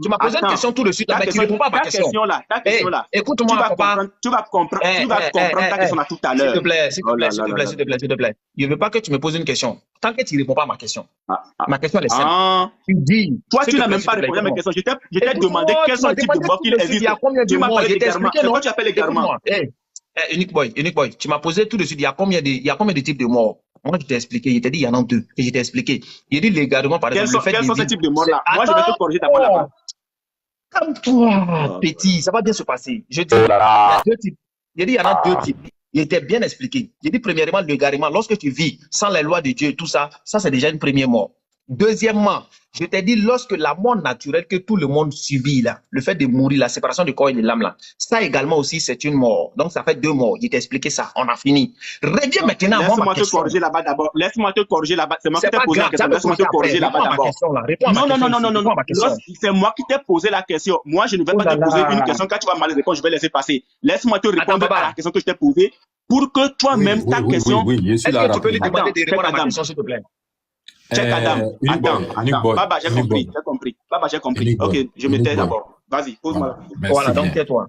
Tu m'as posé une question tout de suite, mais tu ne réponds pas à ma question. Ta question là. Écoute-moi, papa. Tu vas comprendre ta question là tout à l'heure. S'il te plaît. Je ne veux pas que tu me poses une question. Tant que tu ne réponds pas à ma question. Ma question est simple. Tu dis. Toi, tu n'as même pas répondu à ma question. Je t'ai demandé quels sont les types de morts qu'il existe. Tu m'as parlé d'égarement. C'est quoi tu appelles l'égarement? Unique boy, tu m'as posé tout de suite, il y a combien de types de morts? Moi, je t'ai expliqué, je t'ai dit, il y en a 2. Et je t'ai expliqué. Il dit l'égarement, par exemple. Quels sont ces types de morts-là? Moi, je vais te corriger d'abord là-bas. Calme-toi, petit, ça va bien se passer. Je dis, il y a 2 types. Je dis, il y en a 2 types. Il était bien expliqué. Je dis, premièrement, l'égarement, lorsque tu vis sans les lois de Dieu, tout ça, c'est déjà une première mort. Deuxièmement, je t'ai dit, lorsque la mort naturelle que tout le monde subit, là, le fait de mourir, la séparation du corps et de l'âme, là, ça également aussi, c'est une mort. Donc, ça fait 2 morts. Je t'ai expliqué ça. On a fini. Reviens maintenant à moi. Laisse-moi te corriger là-bas d'abord. Laisse-moi te corriger là-bas. C'est moi qui t'ai posé la question. Laisse-moi te corriger là-bas d'abord. Non. C'est moi qui t'ai posé la question. Moi, je ne vais pas te poser une question. Quand tu vas mal répondre, je vais laisser passer. Laisse-moi te répondre à la question que je t'ai posée pour que toi-même, ta question. Est-ce que tu peux lui demander de répondre à ma question, s'il te plaît? Check Adam. Attends. Baba, j'ai compris. Baba, j'ai compris. Ok, je me tais d'abord. Vas-y, pose-moi. Voilà, donc tais-toi.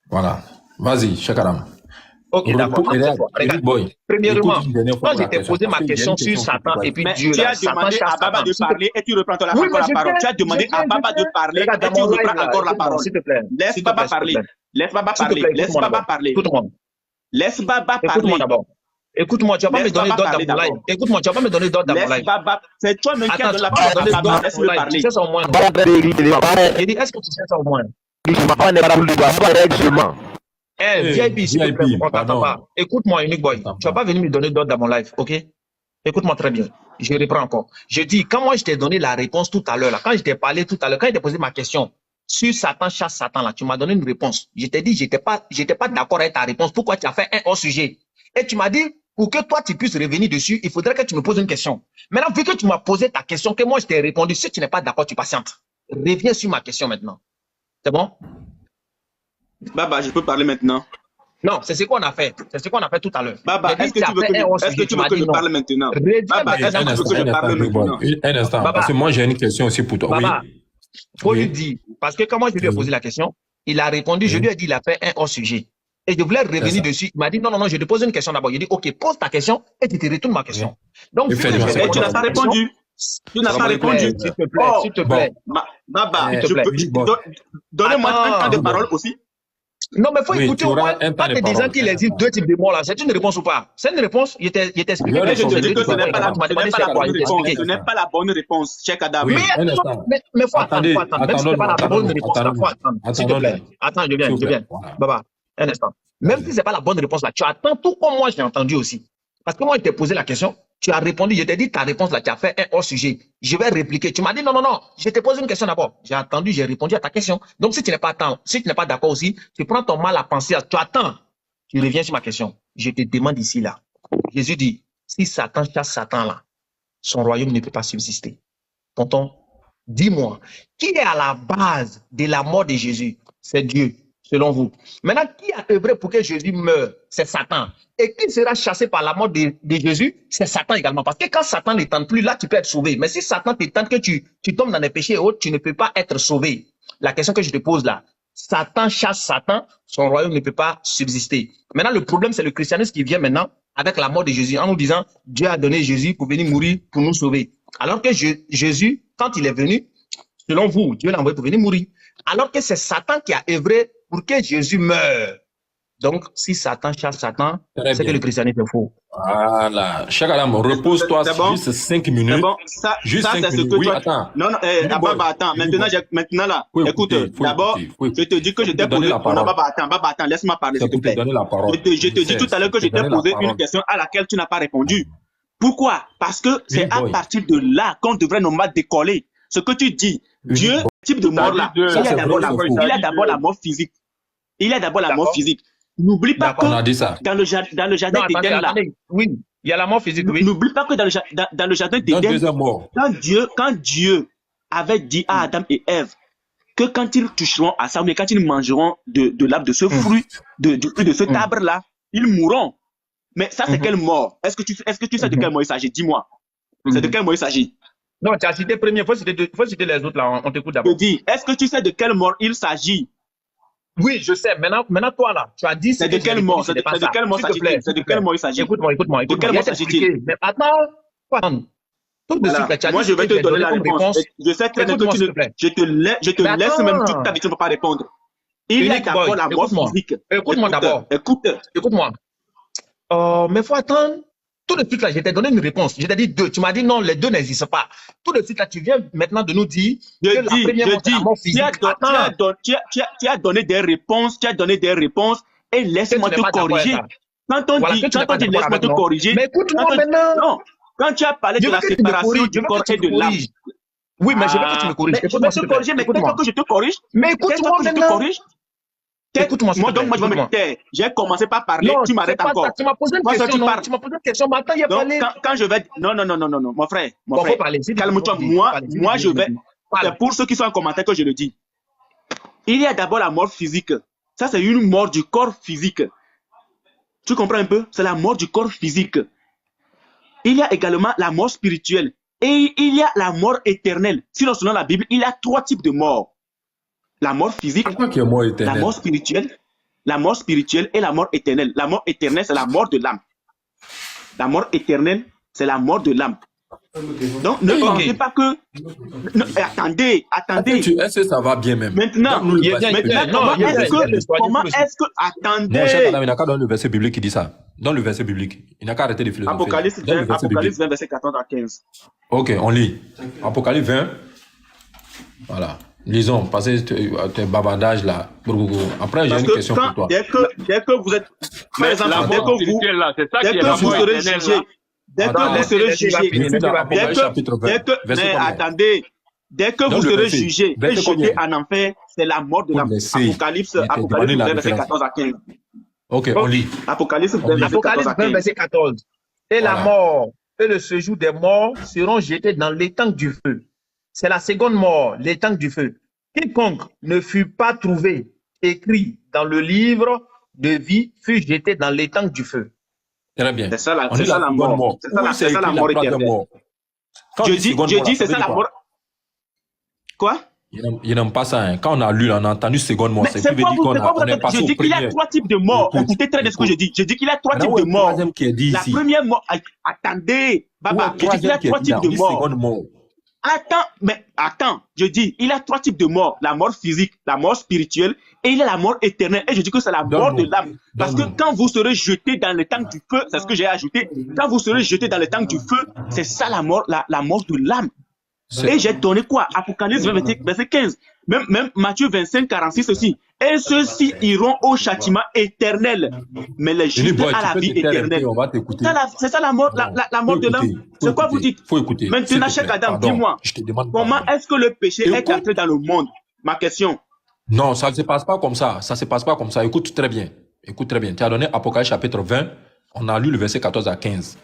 Voilà. Vas-y, check Adam. Ok, d'accord. Premièrement, quand je t'ai posé ma question sur Satan et puis Dieu, tu as demandé à Baba de parler et tu reprends encore la parole. Tu as demandé à Baba de parler et tu reprends encore la parole. S'il te plaît. Laisse Baba parler. Laisse Baba parler. Laisse Baba parler. Écoute-moi. Laisse Baba parler. Écoute-moi d'abord. Écoute-moi, tu vas pas me Laisse donner Baba d'ordre parler dans mon live. d'abord. Écoute-moi, tu vas pas me donner d'ordre dans mon Laisse live. Baba. C'est toi-même qui as Attends, donné la tu vas parole me donner à Baba. d'ordre dans mon Laisse-le live. Tu parler. sais ça au moins, non? Baba est en train de régler, Baba J'ai dit, est-ce que tu sais ça au moins? n'est pas là pour le débat, Baba règlement. Eh, VIP, s'il te plaît, VIP, on t'entend pas. pardon. Écoute-moi, Unique Boy. Attends Tu vas pas. pas venir me donner d'ordre dans mon live, ok? Écoute-moi très bien. Je reprends encore. Je dis, quand moi je t'ai donné la réponse tout à l'heure, là, quand je t'ai parlé tout à l'heure, quand je t'ai posé ma question sur Satan, chasse Satan, là, tu m'as donné une réponse. Je t'ai dit, j'étais pas d'accord avec ta réponse. Pourquoi tu as fait un hors sujet? Et tu m'as dit, pour que toi tu puisses revenir dessus, il faudrait que tu me poses une question. Maintenant, vu que tu m'as posé ta question, que moi je t'ai répondu, si tu n'es pas d'accord, tu patientes. Reviens sur ma question maintenant. C'est bon? Baba, je peux parler maintenant. Non, c'est ce qu'on a fait. C'est ce qu'on a fait tout à l'heure. Baba, J'ai dit, est-ce que tu tu as veux fait que un hors est-ce que sujet, tu tu veux m'as que dit je non. parle maintenant? Reviens Baba, maintenant est-ce que sur tu ma veux que je question. parle maintenant? Un instant, Baba. parce que moi j'ai une question aussi pour toi. Baba, Oui. faut lui Oui. dire. Parce que quand moi je lui ai Oui. posé la question, il a répondu, je Oui. lui ai dit, il a fait un hors sujet. Et je voulais C'est revenir ça. dessus. Il m'a dit, non, non, non, je te pose une question d'abord. Je dis, OK, pose ta question et tu te retournes ma Oui. question. Donc, vu que Effectivement, j'ai c'est Et quoi tu répondu ta n'as à pas ta question, répondu. Tu n'as s'il pas te plaît, répondu. s'il te plaît, Oh, s'il te Bon. plaît, Baba, s'il te plaît. Bon. donnez-moi un temps de Attends. parole aussi. Non, mais il faut Oui, écouter tu au moins. auras un temps Quand de tu es disant parole. qu'il Un existe instant. deux types de morts là, c'est une réponse ou pas? C'est une réponse? Il t'a expliqué Je quels Mais je sont te les dis deux que types ce de morts n'est pas la, également. Tu m'as ce demandé n'est pas c'est la quoi? bonne Il t'a réponse. expliqué. Ce n'est pas la bonne réponse, Cheikh Adam. Oui, Mais un attends, instant. mais faut attendre, Attendez, faut attendre. Même si c'est pas la bonne attendons-nous, réponse, là, faut attendre. S'il te plaît. Attends, je s'il viens, vous je plaît. viens. Voilà. Baba, un instant. Même si Vas-y. c'est pas la bonne réponse là, tu attends tout comme moi j'ai entendu aussi. Parce que moi, je t'ai posé la question, tu as répondu, je t'ai dit ta réponse là, tu as fait un hors sujet. Je vais répliquer. Tu m'as dit non, non, non, je t'ai posé une question d'abord. J'ai attendu, j'ai répondu à ta question. Donc, si tu n'es pas d'accord aussi, tu prends ton mal à penser, tu attends. Tu reviens sur ma question. Je te demande ici là. Jésus dit, si Satan chasse Satan là, son royaume ne peut pas subsister. Tonton, dis-moi, qui est à la base de la mort de Jésus? C'est Dieu, selon vous. Maintenant, qui a œuvré pour que Jésus meure? C'est Satan. Et qui sera chassé par la mort de Jésus? C'est Satan également. Parce que quand Satan ne tente plus, là, tu peux être sauvé. Mais si Satan te tente que tu tombes dans les péchés et autres, tu ne peux pas être sauvé. La question que je te pose là, Satan chasse Satan, son royaume ne peut pas subsister. Maintenant, le problème, c'est le christianisme qui vient maintenant avec la mort de Jésus, en nous disant, Dieu a donné Jésus pour venir mourir, pour nous sauver. Alors que Jésus, quand il est venu, selon vous, Dieu l'a envoyé pour venir mourir. Alors que c'est Satan qui a œuvré pour que Jésus meure. Donc, si Satan chasse Satan, Très c'est que bien. le christianisme est faux. Voilà. Cheikh Adam, repose-toi C'est bon? juste 5 C'est minutes. bon, ça Juste c'est 5 ce minutes. que Oui, toi. attends. Non, non, Unique boy. Baba, attends. Unique Maintenant, boy. maintenant là, Faut écoute, écouter, faut d'abord, écouter, faut je te dis que je te t'ai donner posé. la Non, parole. Baba, attends, laisse-moi parler, C'est s'il te pour te plaît. donner la parole. Je te dis tout à l'heure que je t'ai posé une question à laquelle tu n'as pas répondu. Pourquoi? Parce que c'est Unique à boy. partir de là qu'on devrait normalement décoller. Ce que tu dis, Unique Dieu, boy. type de mort là, Ça, il y a c'est d'abord vrai, la, c'est faux. il y a d'abord la mort physique. Il y a d'abord la mort D'accord. physique. N'oublie pas D'accord. On que a dit ça. dans le Non, jardin attendez, d'Éden là, attendez. Oui, il y a la mort physique, oui. n'oublie pas que dans le jardin Dans d'Éden, deuxième mort. quand Dieu avait dit à Adam et Ève que quand ils toucheront à ça, mais quand ils mangeront de l'arbre, de ce fruit, de cet arbre-là, ils mourront. Mais ça, c'est quelle mort? Est-ce que tu sais de quelle mort il s'agit? Dis-moi. C'est de quelle mort il s'agit? Non, tu as cité premier, faut citer les autres là, on t'écoute Je d'abord. dis, est-ce que tu sais de quelle mort il s'agit? Oui, je sais. Maintenant, toi là, tu as dit C'est de quelle mort? C'est de quelle mort s'agit-il? C'est de quelle mort il s'agit? Écoute-moi. De quelle mort s'agit-il? Mais attends, faut attendre. Tout de suite, tu as Moi, dit je vais que te donner la comme réponse. Je sais très bien que Écoute-moi, tu s'il ne. te plaît. Je te Mais laisse attends. même toute ta vie, tu ne peux pas répondre. Il y a Unique d'abord boy, la mort écoute-moi. physique. Écoute-moi d'abord. Écoute-moi. Mais faut attendre. Tout de suite là, je t'ai donné une réponse. Je t'ai dit deux. Tu m'as dit non, les deux n'existent pas. Tout de suite là, tu viens maintenant de nous dire que la première mort, c'est la mort physique. Tu as donné des réponses, et laisse-moi te corriger. Quand on dit laisse-moi te corriger, mais écoute-moi maintenant. Non, quand tu as parlé de la séparation du corps et de l'âme. Oui, mais je veux que tu me corriges. Je vais te corriger, mais qu'est-ce que je te corrige? Mais écoute-moi maintenant. Écoute-moi, donc moi je vais me taire. J'ai commencé par parler, tu m'arrêtes encore. Tu m'as posé une question, tu m'as posé une question, mais attends, il y a parlé. Quand je vais... Non, mon frère, calme-toi, moi je vais... C'est pour ceux qui sont en commentaire que je le dis. Il y a d'abord la mort physique. Ça, c'est une mort du corps physique. Tu comprends un peu? C'est la mort du corps physique. Il y a également la mort spirituelle. Et il y a la mort éternelle. Sinon, selon la Bible, il y a 3 types de morts. La mort physique, la mort spirituelle et la mort éternelle. La mort éternelle, c'est la mort de l'âme. La mort éternelle, c'est la mort de l'âme. Donc, ne pensez pas que... Non, attendez. Est-ce que ça va bien même? Maintenant, comment est-ce que... Attendez. Non, cher madame, il n'a qu'à donner le verset biblique qui dit ça. Dans le verset biblique. Il n'a qu'à arrêter de philosopher. Apocalypse 20, verset 14 à 15. Ok, on lit. Apocalypse 20. Voilà. Lisons, passez tes bavardages là. Après, j'ai une question pour toi. Dès que vous êtes... Par exemple, dès que vous serez jugé... Dès que vous serez jugé, attendez, dès que vous serez jugé et jeté en enfer, c'est la mort de l'âme. Apocalypse 20, verset 14 à 15. Ok, on lit. Apocalypse 20, verset 14. Et la mort et le séjour des morts seront jetés dans l'étang du feu. C'est la seconde mort, l'étang du feu. Quiconque ne fut pas trouvé écrit dans le livre de vie fut jeté dans l'étang du feu. Très bien. C'est ça la mort. C'est ça la mort éternelle. Je dis, c'est ça la mort. Quoi? Il n'aime pas ça. Hein. Quand on a lu, on a entendu seconde mort. C'est quoi je dis qu'il y a 3 types de morts. Écoutez très bien ce que je dis. Je dis qu'il y a 3 types de morts. La première mort, attendez, Baba, je dis qu'il y a 3 types de morts. Attends, je dis, il y a 3 types de morts. La mort physique, la mort spirituelle et il y a la mort éternelle. Et je dis que c'est la mort de l'âme. Parce que quand vous serez jeté dans le temps du feu, c'est ce que j'ai ajouté, quand vous serez jeté dans le temps du feu, c'est ça la mort de l'âme. Et j'ai donné quoi? Apocalypse 20, verset 15. Même Matthieu 25, 46 aussi. Et ceux-ci iront au châtiment éternel, mais les justes à la vie éternelle. C'est ça la mort de l'homme. C'est quoi vous dites? Faut écouter. Maintenant, cher Adam, dis-moi, comment est-ce que le péché est entré dans le monde? Ma question. Non, ça ne se passe pas comme ça. Ça ne se passe pas comme ça. Écoute très bien. Tu as donné Apocalypse chapitre 20. On a lu le verset 14 à 15.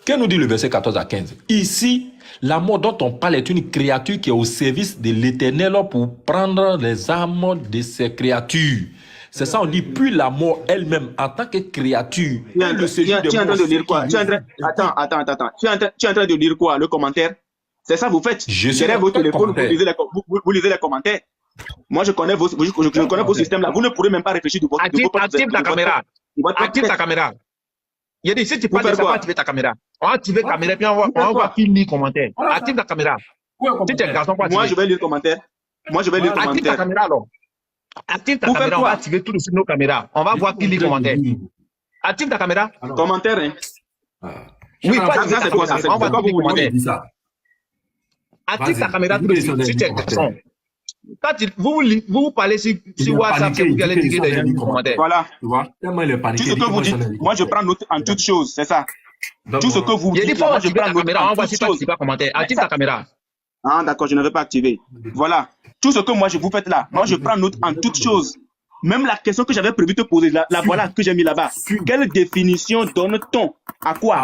Que nous dit le verset 14 à 15? Ici, la mort dont on parle est une créature qui est au service de l'Éternel pour prendre les âmes de ces créatures. C'est ça, on dit, puis la mort elle-même, en tant que créature. Tu es en train de lire quoi? Attends. Tu es en train de lire quoi? Le commentaire? C'est ça, vous faites? Derrière vos téléphones, vous lisez les commentaires. Moi, je connais vos systèmes là. Vous ne pourrez même pas réfléchir de votre Active ta caméra. Active ta caméra. Il y a des si tu parles de ça, activer ta caméra. On va activer la caméra, puis on va voir qui lit commentaire. Active ta caméra. Si tu es un garçon, moi, je vais lire commentaire. Active ta caméra alors. Active ta caméra, on va activer tout de suite nos caméras. On va voir qui lit commentaire. Active ta caméra. Commentaire, hein. Oui, pas ça, c'est quoi ça? On va voir qui commentaire. Active ta caméra tout de suite si tu es un garçon. Quand vous parlez sur WhatsApp, vous allez dire des commentaires. Voilà. Tout ce que vous dites, moi je prends note en toutes choses, c'est ça. Tout ce que vous dites, moi je prends note en toutes choses. Active ta caméra. Ah d'accord, je ne vais pas activer. Voilà. Tout ce que moi je vous fais là, moi je prends note en toutes choses. Même la question que j'avais prévu de poser, la voilà que j'ai mis là-bas. Quelle définition donne-t-on à quoi?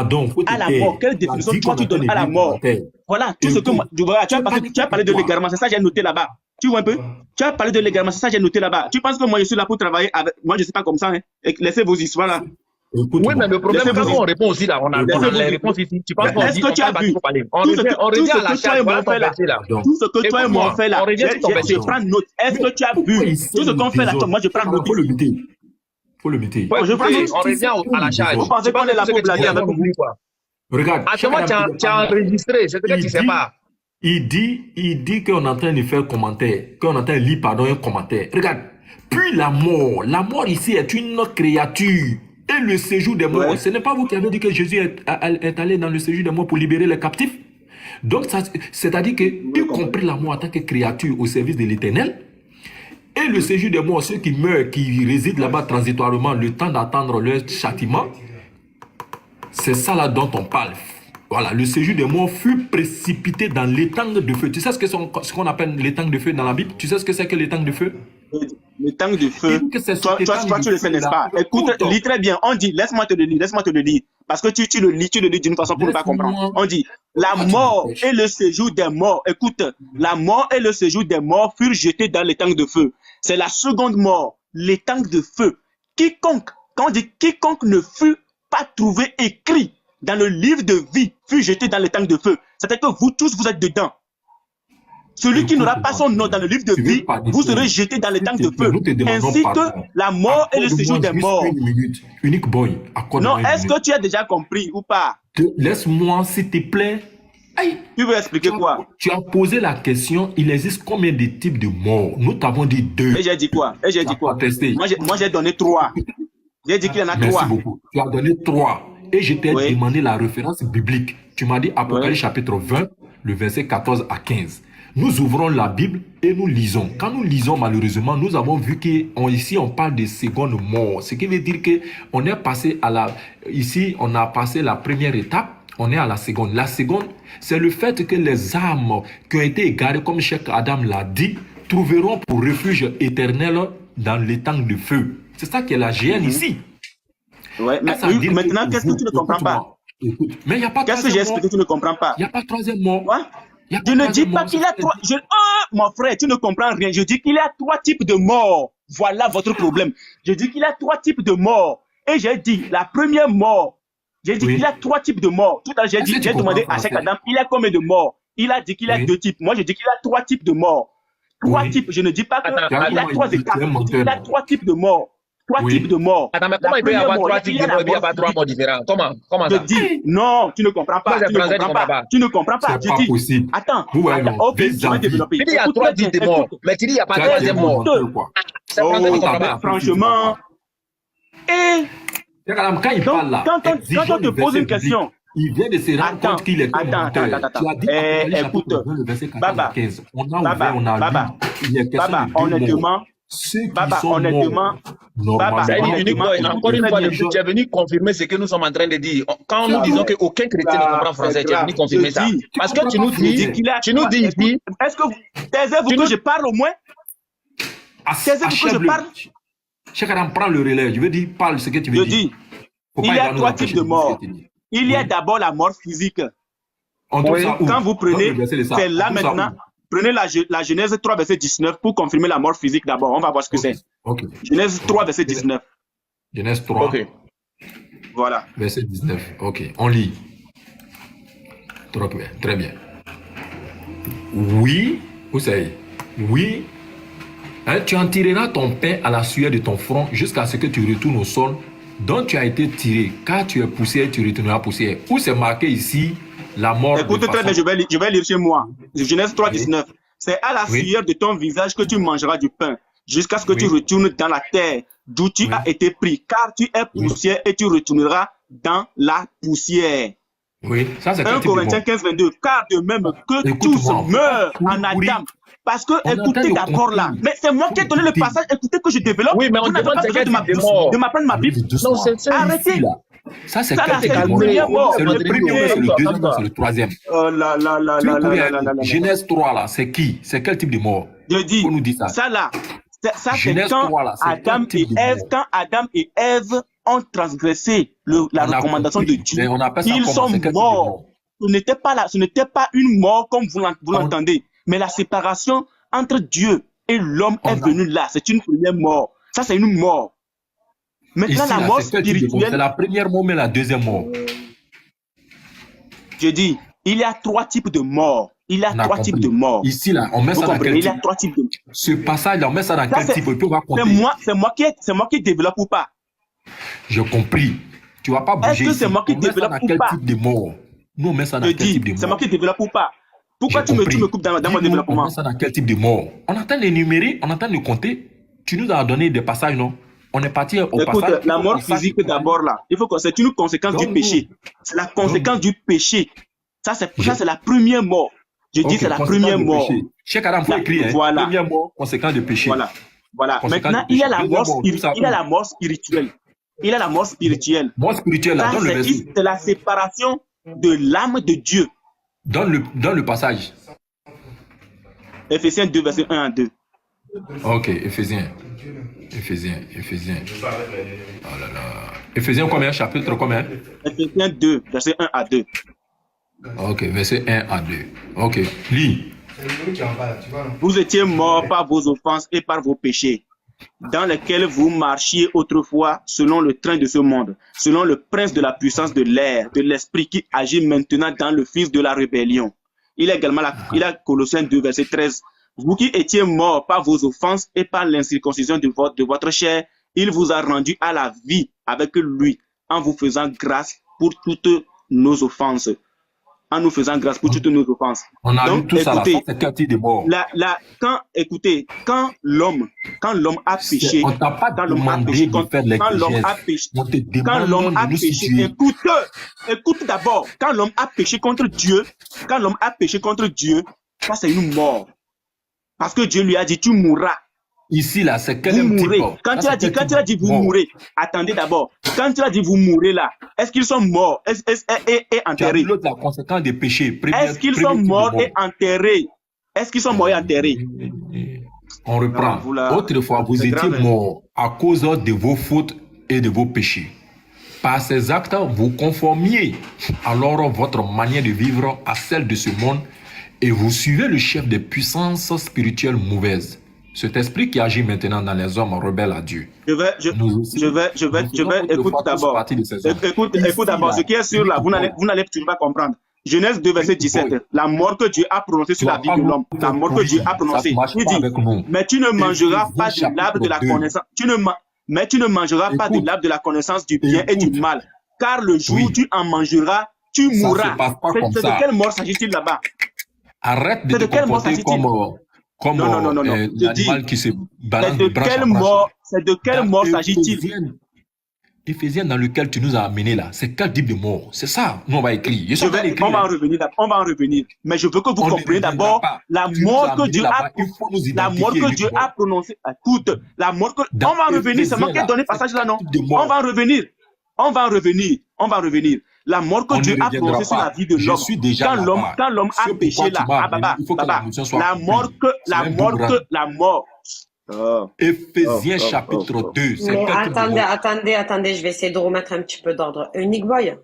À la mort. Quelle définition toi tu donnes à la mort? Voilà, tout ce que moi, tu as parlé de l'égarement, c'est ça que j'ai noté là-bas. Tu vois un peu? Tu as parlé de l'égarement, c'est ça que j'ai noté là-bas. Tu penses que moi je suis là pour travailler avec... Moi je ne sais pas comme ça, hein. Laissez vos histoires là. Oui, mais le problème, quand on répond aussi là, on a les réponses ici. Tu penses est-ce que tu as vu? On revient à la charge, tout ce que toi et moi on fait là, je prends note. Est-ce que tu as vu? Tout ce qu'on fait là, moi je prends note. Faut le muter. On revient à la charge. Vous pensez qu'on est là pour blaguer avec vous? Regarde. Attends-moi, tu as enregistré, c'est que tu ne sais pas. Il dit qu'on est en train de faire commentaire, qu'on est en train de lire, un commentaire. Regarde. Puis la mort ici est une créature. Et le séjour des morts, ce n'est pas vous qui avez dit que Jésus est allé dans le séjour des morts pour libérer les captifs. Donc, c'est-à-dire que, y compris la mort en tant que créature au service de l'Éternel, et le séjour des morts, ceux qui meurent, qui résident là-bas transitoirement, le temps d'attendre leur châtiment, c'est ça là dont on parle. Voilà, le séjour des morts fut précipité dans l'étang de feu. Tu sais ce qu'on appelle l'étang de feu dans la Bible? Tu sais ce que c'est que l'étang de feu? L'étang de feu, toi tu le sais, n'est-ce pas? Écoute, lis très bien. On dit, laisse-moi te le lire. Parce que tu le lis d'une façon pour ne pas comprendre. On dit, la mort et le séjour des morts. Écoute, la mort et le séjour des morts furent jetés dans l'étang de feu. C'est la seconde mort, l'étang de feu. Quiconque, quand on dit quiconque ne fut pas trouvé écrit dans le livre de vie fut jeté dans l'étang de feu. C'est-à-dire que vous tous, vous êtes dedans. Celui qui n'aura pas son nom dans le livre de vie, vous serez jeté dans l'étang de feu. Ainsi que la mort et le séjour des morts. Unique boy. Non, est-ce que tu as déjà compris ou pas? Laisse-moi, s'il te plaît, Aïe, Tu veux expliquer quoi? tu as posé la question, il existe combien de types de morts? Nous t'avons dit 2. Et j'ai dit quoi? Et j'ai Tu dit as quoi? protesté. Moi, j'ai donné 3. J'ai dit qu'il y en a Merci 3. beaucoup. Tu as donné 3. Et je t'ai Oui. demandé la référence biblique. Tu m'as dit Apocalypse Oui. chapitre 20, le verset 14 à 15. Nous ouvrons la Bible et nous lisons. Quand nous lisons, malheureusement, nous avons vu qu'ici, on parle de seconde mort. Ce qui veut dire qu'on est passé à la... Ici, on a passé la première étape. On est à la seconde. La seconde, c'est le fait que les âmes qui ont été égarées, comme Cheikh Adam l'a dit, trouveront pour refuge éternel dans les temps de feu. C'est ça qui est la GN ici. Ouais, mais Ça veut dire maintenant, qu'est-ce que tu ne comprends pas? Écoute, mais il n'y a pas Qu'est-ce que j'ai troisième mort. expliqué, tu ne comprends pas? Il n'y a pas troisième mort. Quoi? Il y a Je ne dis troisième pas mort. qu'il y a 3. Mon frère, tu ne comprends rien. Je dis qu'il y a 3 types de morts. Voilà votre problème. Je dis qu'il y a 3 types de morts. Et j'ai dit, la première mort, j'ai dit Oui. qu'il y a 3 types de morts. Tout à l'heure, j'ai Est-ce que tu j'ai demandé comprends à Cheikh français? Adam, il y a combien de morts? Il a dit qu'il y a Oui. 2 types. Moi, je dis qu'il y a 3 types de morts. 3 Oui. types. Je ne dis pas qu'il Attends, Tu as y a comment 3 il dit, étapes. tu es Je dis qu'il y a menteur. 3 types de morts. 3 Oui. types de morts. Attends, mais La comment il peut y première avoir mort, 3 il types y a de la morts et puis il n'y a mort pas 3 physique. morts différents? Comment Je ça? dis, non, tu ne comprends pas. Moi, j'ai Tu ne français, tu comprends comprends pas. pas. Tu ne comprends pas. C'est Je pas dis, possible. attends, Vous voyez, attends, non. ok, je vais Vis-à-vis. développer. Tu dis il y a Écoute 3 bien, types de morts, écoute. mais tu dis il n'y a pas Tu de as été troisième mort. menteur, quoi. C'est français, tu Oh, comprends pas. franchement. Et Quand il donc, parle là, quand on exigeons te le pose verset une question, biblique. Il vient de se rendre attends, compte qu'il était attends, menteur. attends. Tu as dit Apocalypse Écoute, chapitre 20, le verset 14 à Baba, 15. On a Baba, ouvert, on a Baba, lu. Il y a question Baba, de 2 morts. honnêtement, Ceux qui Baba, sont honnêtement, morts, Baba, Ça veut dire, normalement, Unique honnêtement, Boy, écoute encore une très fois bien. de plus, tu es venu confirmer ce que nous sommes en train de dire. Quand nous C'est disons tout. qu'aucun chrétien ne comprend français, tu es venu confirmer ça. Je dis, Parce tu que tu nous comprends pas dis, je dis qu'il a tu nous 3. dis Écoute, ici, est-ce que taisez-vous tu que nous... je parle au moins? Taisez-vous que je achève-le. parle? Cheikh Adam, prends le relais. Je veux dire, parle ce que tu veux Je dire. dis, Faut il pas y a nous 3 empêcher types de dire ce morts. que tu dis. Il y a Oui. d'abord la mort physique. On trouve Oui. ça où? Quand vous Donne prenez, le verset de ça. c'est là On trouve ça maintenant, où? prenez la Genèse 3, verset 19 pour confirmer la mort physique d'abord. On va voir ce que Ok. c'est. Ok. Genèse 3, verset 19. Genèse 3, Ok. Voilà. verset 19. Ok. On lit. Trop bien. Très bien. Oui. Vous savez. Oui. Hein, tu en tireras ton pain à la sueur de ton front jusqu'à ce que tu retournes au sol dont tu as été tiré, car tu es poussière, tu retourneras poussière. Où c'est marqué ici la mort de Écoutez très façon... bien, je vais lire chez moi. Genèse 3, Oui. 19. C'est à la Oui. sueur de ton visage que tu mangeras du pain, jusqu'à ce que tu Oui. retournes dans la terre d'où tu Oui. as été pris, car tu es Oui. poussière et tu retourneras dans la poussière. Oui, ça c'est quel 1 type de mort? Corinthiens 15, 22. Car de même que tous Écoute-moi. meurent Oui, en oui. Adam. Parce que, On écoutez entend le d'abord là. contenu. Mais c'est moi qui ai donné le Écoutez. passage. Écoutez que je développe. Oui, mais on Vous n'avez demande pas c'est besoin quel type de de mort. m'apprendre ma Bible. Doucement. Non, Ça arrêtez. ici, là. Ça c'est Ça, là, quel c'est type la de mort? première mort. C'est le Le premier, premier. c'est le deuxième, Calme-toi. c'est le troisième. Oh là là là Tu là là connais là là là là. Genèse 3 là, c'est qui? C'est quel type de mort? Je dis, Faut nous dire ça. ça là, ça c'est Genèse quand 3 là, c'est Adam quel et type de Ève, mort? quand Adam et Ève ont transgressé la On a recommandation compris, de Dieu. mais on appelle ça Ils comment? sont C'est quel type de morts. mort? Ce n'était pas là, ce n'était pas une mort comme vous On- l'entendez, mais la séparation entre Dieu et l'homme On est a- venue là. C'est une première mort. Ça, c'est une mort. Maintenant, Ici, la là, mort c'est quel type de mort? C'est spirituelle, la première mort, mais la deuxième mort. je dis, il y a 3 types de morts. Il y a On a 3 types compris. de morts. Ici, là, on met Vous ça dans comprenez? quel Il y a type? 3 types de morts. Ce passage-là, on met ça dans Ça, quel type? Et puis on va compter. c'est moi qui développe ou pas? J'ai compris. Tu vas pas Est-ce bouger que ici. c'est moi qui On met ça développe dans ou quel pas? type de mort? Nous, on met ça dans Je quel dis, type de c'est moi mort? qui développe ou pas? Pourquoi J'ai compris. tu me coupes dans mon Dis-nous, on développement? met ça dans quel type de mort? On entend l'énumérer, on entend le compter. Tu nous as donné des passages, non? On est parti au Écoute, passage. la mort physique d'abord là, il faut que c'est une conséquence du Donne-nous. péché. C'est la conséquence du péché. Ça, c'est Je- la première mort. Je dis, Ok, c'est la conséquence première de mort. péché. Cheikh Adam, faut La- écrire. Hein? voilà. Première mort, conséquence de péché. Voilà. Voilà. Conséquence Maintenant, du il y a péché. la Deuxième mort mort, tout ça, spirituelle. Il y a la mort spirituelle. Il y a la mort spirituelle. Mort spirituelle, là, Ça, donne le verset. c'est la séparation de l'âme de Dieu. Donne le passage. Éphésiens 2, verset 1 à 2. Ok, Éphésiens. Oh là là. Éphésiens combien? Chapitre combien? Éphésiens 2, verset 1 à 2. Ok, verset 1 à 2. Ok, lis. Vous étiez morts par vos offenses et par vos péchés, dans lesquels vous marchiez autrefois selon le train de ce monde, selon le prince de la puissance de l'air, de l'esprit qui agit maintenant dans le fils de la rébellion. Il y a également il y a Colossiens 2, verset 13. Vous qui étiez morts par vos offenses et par l'incirconcision de votre chair, il vous a rendu à la vie avec lui, en vous faisant grâce pour toutes nos offenses, en nous faisant grâce pour toutes nos offenses. On a vu Donc, tout ça, écoutez, c'est quel type de mort? Quand l'homme a péché, On t'a pas quand l'homme a demandé péché, de faire quand l'homme l'exégèse. a péché, On te quand l'homme demande a de nous péché, situer. écoute d'abord, quand l'homme a péché contre Dieu, ça c'est une mort. Parce que Dieu lui a dit, tu mourras. Ici, là, c'est quel Vous type? mourrez. Quand il a dit vous mourrez, attendez d'abord. Quand il a dit vous mourrez là, est-ce qu'ils sont morts et Tu as enterrés? vu l'autre, la conséquence des péchés. Est-ce qu'ils sont morts et enterrés? Est-ce qu'ils sont morts et enterrés? On reprend. Non, vous là, Autrefois, vous c'est étiez grave. morts à cause de vos fautes et de vos péchés. Par ces actes, vous conformiez alors votre manière de vivre à celle de ce monde et vous suivez le chef des puissances spirituelles mauvaises. Cet esprit qui agit maintenant dans les hommes rebelles à Dieu. Écoute d'abord. Écoute d'abord, ce qui est sûr là, vous n'allez toujours pas comprendre. Genèse 2, verset 17, la mort que Dieu a prononcée sur la vie de l'homme, la mort que Dieu a prononcée. Il dit, mais tu ne mangeras pas de l'arbre de la connaissance. Mais tu ne mangeras pas de l'arbre de la connaissance du bien et du mal, car le jour où tu en mangeras, tu mourras. C'est de quelle mort s'agit-il là-bas? Arrête de te comporter comme l'animal qui se balance de branche en branche. C'est de quelle mort s'agit-il? Éphésiens dans lequel tu nous as amenés là, c'est quel type de mort? C'est ça, nous on va écrire. On va en revenir. Mais je veux que vous compreniez d'abord la mort que Dieu a prononcée. Écoute, la mort que... On va en revenir, c'est moi qui ai donné passage là, non? On va en revenir. La mort que Dieu a prononcée sur la vie de l'homme. Quand l'homme a péché là, la mort. Éphésiens chapitre 2. Mais attendez, je vais essayer de remettre un petit peu d'ordre. Unique Boy,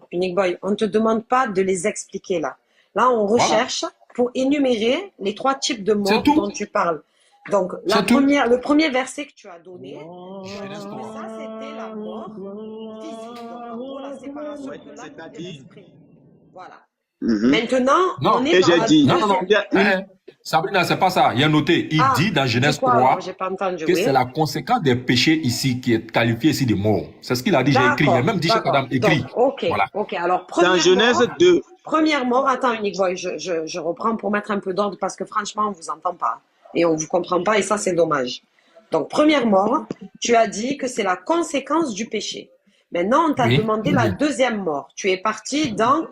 on ne te demande pas de les expliquer là. Là, on recherche pour énumérer les 3 types de morts dont tu parles. Donc, le premier verset que tu as donné, ça c'était la mort physique, donc la séparation de l'âme et de l'esprit. Voilà. Maintenant, on est dans la deuxième... Sabrina, c'est pas ça. Il y a noté. Il dit dans Genèse 3 que c'est la conséquence des péchés ici qui est qualifiée ici de mort. C'est ce qu'il a dit, j'ai écrit. Il a même dit chez Adam écrit. Ok. Alors, dans Genèse 2. Première mort, attends, Unique Boy, je reprends pour mettre un peu d'ordre parce que franchement, on vous entend pas. Et on vous comprend pas et ça, c'est dommage. Donc, première mort, tu as dit que c'est la conséquence du péché. Maintenant, on t'a demandé la deuxième mort. Tu es parti dans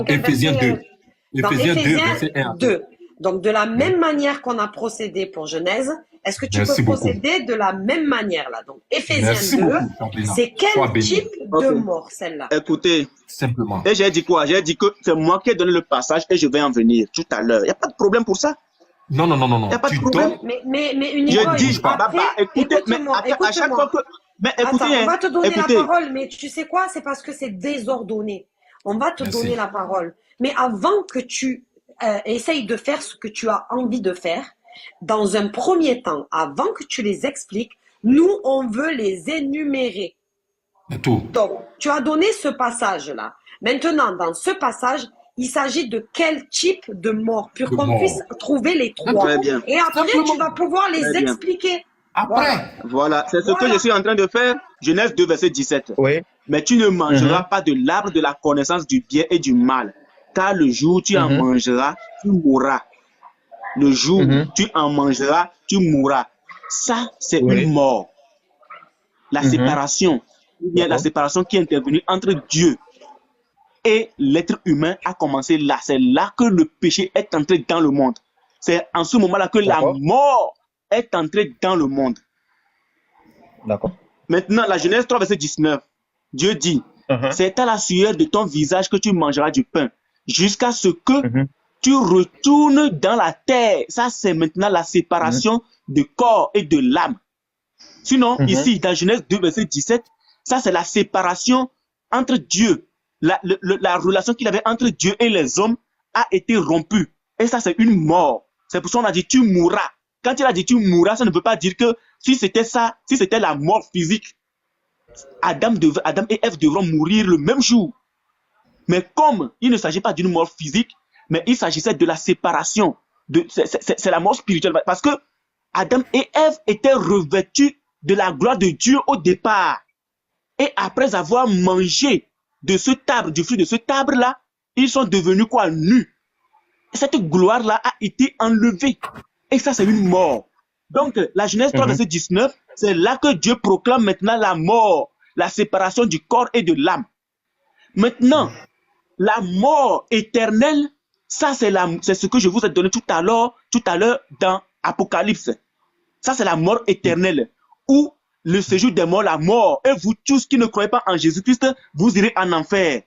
Éphésiens 2. Éphésiens 2, verset 1. 2. Donc, de la même manière qu'on a procédé pour Genèse, est-ce que tu peux procéder de la même manière là? Donc, Éphésiens 2, c'est quel type de mort celle-là? Écoutez, simplement. Et j'ai dit quoi? J'ai dit que c'est moi qui ai donné le passage et je vais en venir tout à l'heure. Il n'y a pas de problème pour ça. Non. Il n'y a pas de problème. Mais uniquement, je dis, écoutez, mais à chaque fois que... Mais écoutez, attends, on va te donner la parole, mais tu sais quoi? C'est parce que c'est désordonné. On va te donner la parole. Mais avant que tu essaye de faire ce que tu as envie de faire, dans un premier temps, avant que tu les expliques, nous, on veut les énumérer. Tout. Donc, tu as donné ce passage-là. Maintenant, dans ce passage, il s'agit de quel type de mort pour qu'on puisse trouver les 3. Très bien. Et après, tu vas pouvoir les expliquer. Après. Voilà, c'est ce que je suis en train de faire. Genèse 2, verset 17. Oui. Mais tu ne mangeras pas de l'arbre de la connaissance du bien et du mal, car le jour où tu en mangeras, tu mourras. Le jour où tu en mangeras, tu mourras. Ça, c'est une mort. La séparation. Il y a la séparation qui est intervenue entre Dieu et l'être humain a commencé là. C'est là que le péché est entré dans le monde. C'est en ce moment-là que la mort est entrée dans le monde. D'accord. Maintenant, la Genèse 3, verset 19. Dieu dit, c'est à la sueur de ton visage que tu mangeras du pain, jusqu'à ce que tu retournes dans la terre. Ça, c'est maintenant la séparation du corps et de l'âme. Sinon, ici, dans Genèse 2, verset 17, ça, c'est la séparation entre Dieu. La relation qu'il avait entre Dieu et les hommes a été rompue. Et ça, c'est une mort. C'est pour ça qu'on a dit, tu mourras. Quand il a dit, tu mourras, ça ne veut pas dire que si c'était ça, si c'était la mort physique, Adam et Ève devront mourir le même jour. Mais comme il ne s'agit pas d'une mort physique, mais il s'agissait de la séparation. C'est la mort spirituelle. Parce que Adam et Ève étaient revêtus de la gloire de Dieu au départ. Et après avoir mangé de ce arbre, du fruit de cet arbre-là, ils sont devenus quoi? Nus. Cette gloire-là a été enlevée. Et ça, c'est une mort. Donc, la Genèse 3, verset 19, c'est là que Dieu proclame maintenant la mort, la séparation du corps et de l'âme. Maintenant, la mort éternelle, ça, c'est ce que je vous ai donné tout à l'heure dans Apocalypse. Ça, c'est la mort éternelle, où le séjour des morts, la mort, et vous tous qui ne croyez pas en Jésus-Christ, vous irez en enfer.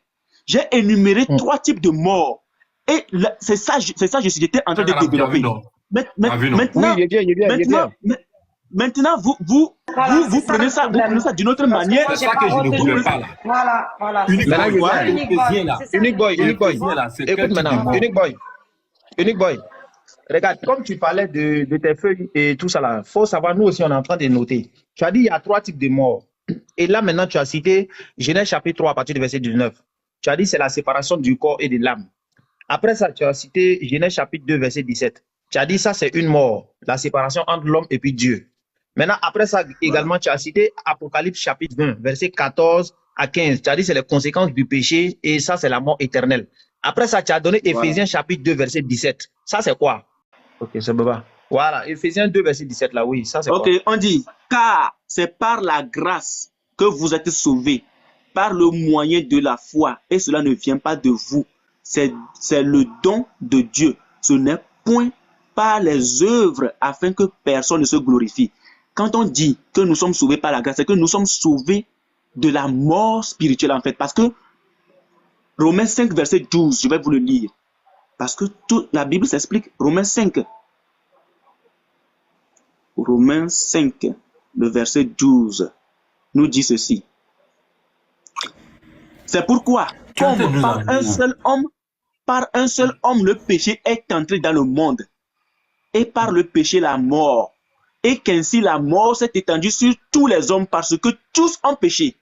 J'ai énuméré 3 types de morts. Et c'est ça, j'étais en train de développer. Maintenant, vous prenez ça d'une autre manière. C'est ça que je ne voulais pas là. Voilà. Unique boy. Écoute maintenant, Unique boy. Regarde, comme tu parlais de tes feuilles et tout ça là, faut savoir, nous aussi on est en train de noter. Tu as dit il y a 3 types de morts. Et là maintenant tu as cité Genèse chapitre 3 à partir du verset 19. Tu as dit c'est la séparation du corps et de l'âme. Après ça, tu as cité Genèse chapitre 2 verset 17. Tu as dit ça c'est une mort, la séparation entre l'homme et puis Dieu. Maintenant après ça également tu as cité Apocalypse chapitre 20 verset 14 à 15. Tu as dit c'est les conséquences du péché et ça c'est la mort éternelle. Après ça tu as donné Éphésiens chapitre 2 verset 17. Ça c'est quoi? Ok, c'est Baba. Voilà, Éphésiens 2, verset 17, là, oui, ça c'est ok, quoi? on dit, car c'est par la grâce que vous êtes sauvés, par le moyen de la foi, et cela ne vient pas de vous, c'est le don de Dieu. Ce n'est point par les œuvres afin que personne ne se glorifie. Quand on dit que nous sommes sauvés par la grâce, c'est que nous sommes sauvés de la mort spirituelle en fait, parce que Romains 5, verset 12, je vais vous le lire. Parce que toute la Bible s'explique. Romains 5, le verset 12, nous dit ceci. C'est pourquoi, comme par un seul homme, le péché est entré dans le monde, et par le péché la mort, et qu'ainsi la mort s'est étendue sur tous les hommes parce que tous ont péché.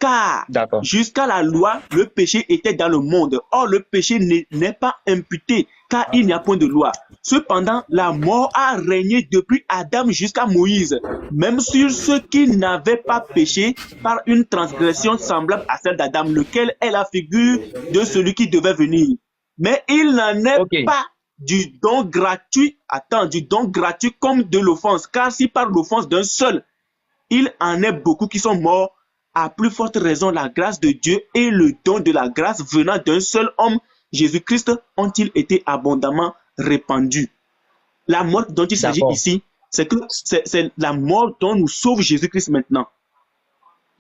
Car jusqu'à la loi, le péché était dans le monde. Or, le péché n'est pas imputé, car il n'y a point de loi. Cependant, la mort a régné depuis Adam jusqu'à Moïse, même sur ceux qui n'avaient pas péché par une transgression semblable à celle d'Adam, lequel est la figure de celui qui devait venir. Mais il n'en est pas du don gratuit, comme de l'offense, car si par l'offense d'un seul, il en est beaucoup qui sont morts, à plus forte raison, la grâce de Dieu et le don de la grâce venant d'un seul homme, Jésus-Christ, ont-ils été abondamment répandus. La mort dont il s'agit ici, c'est la mort dont nous sauve Jésus-Christ maintenant.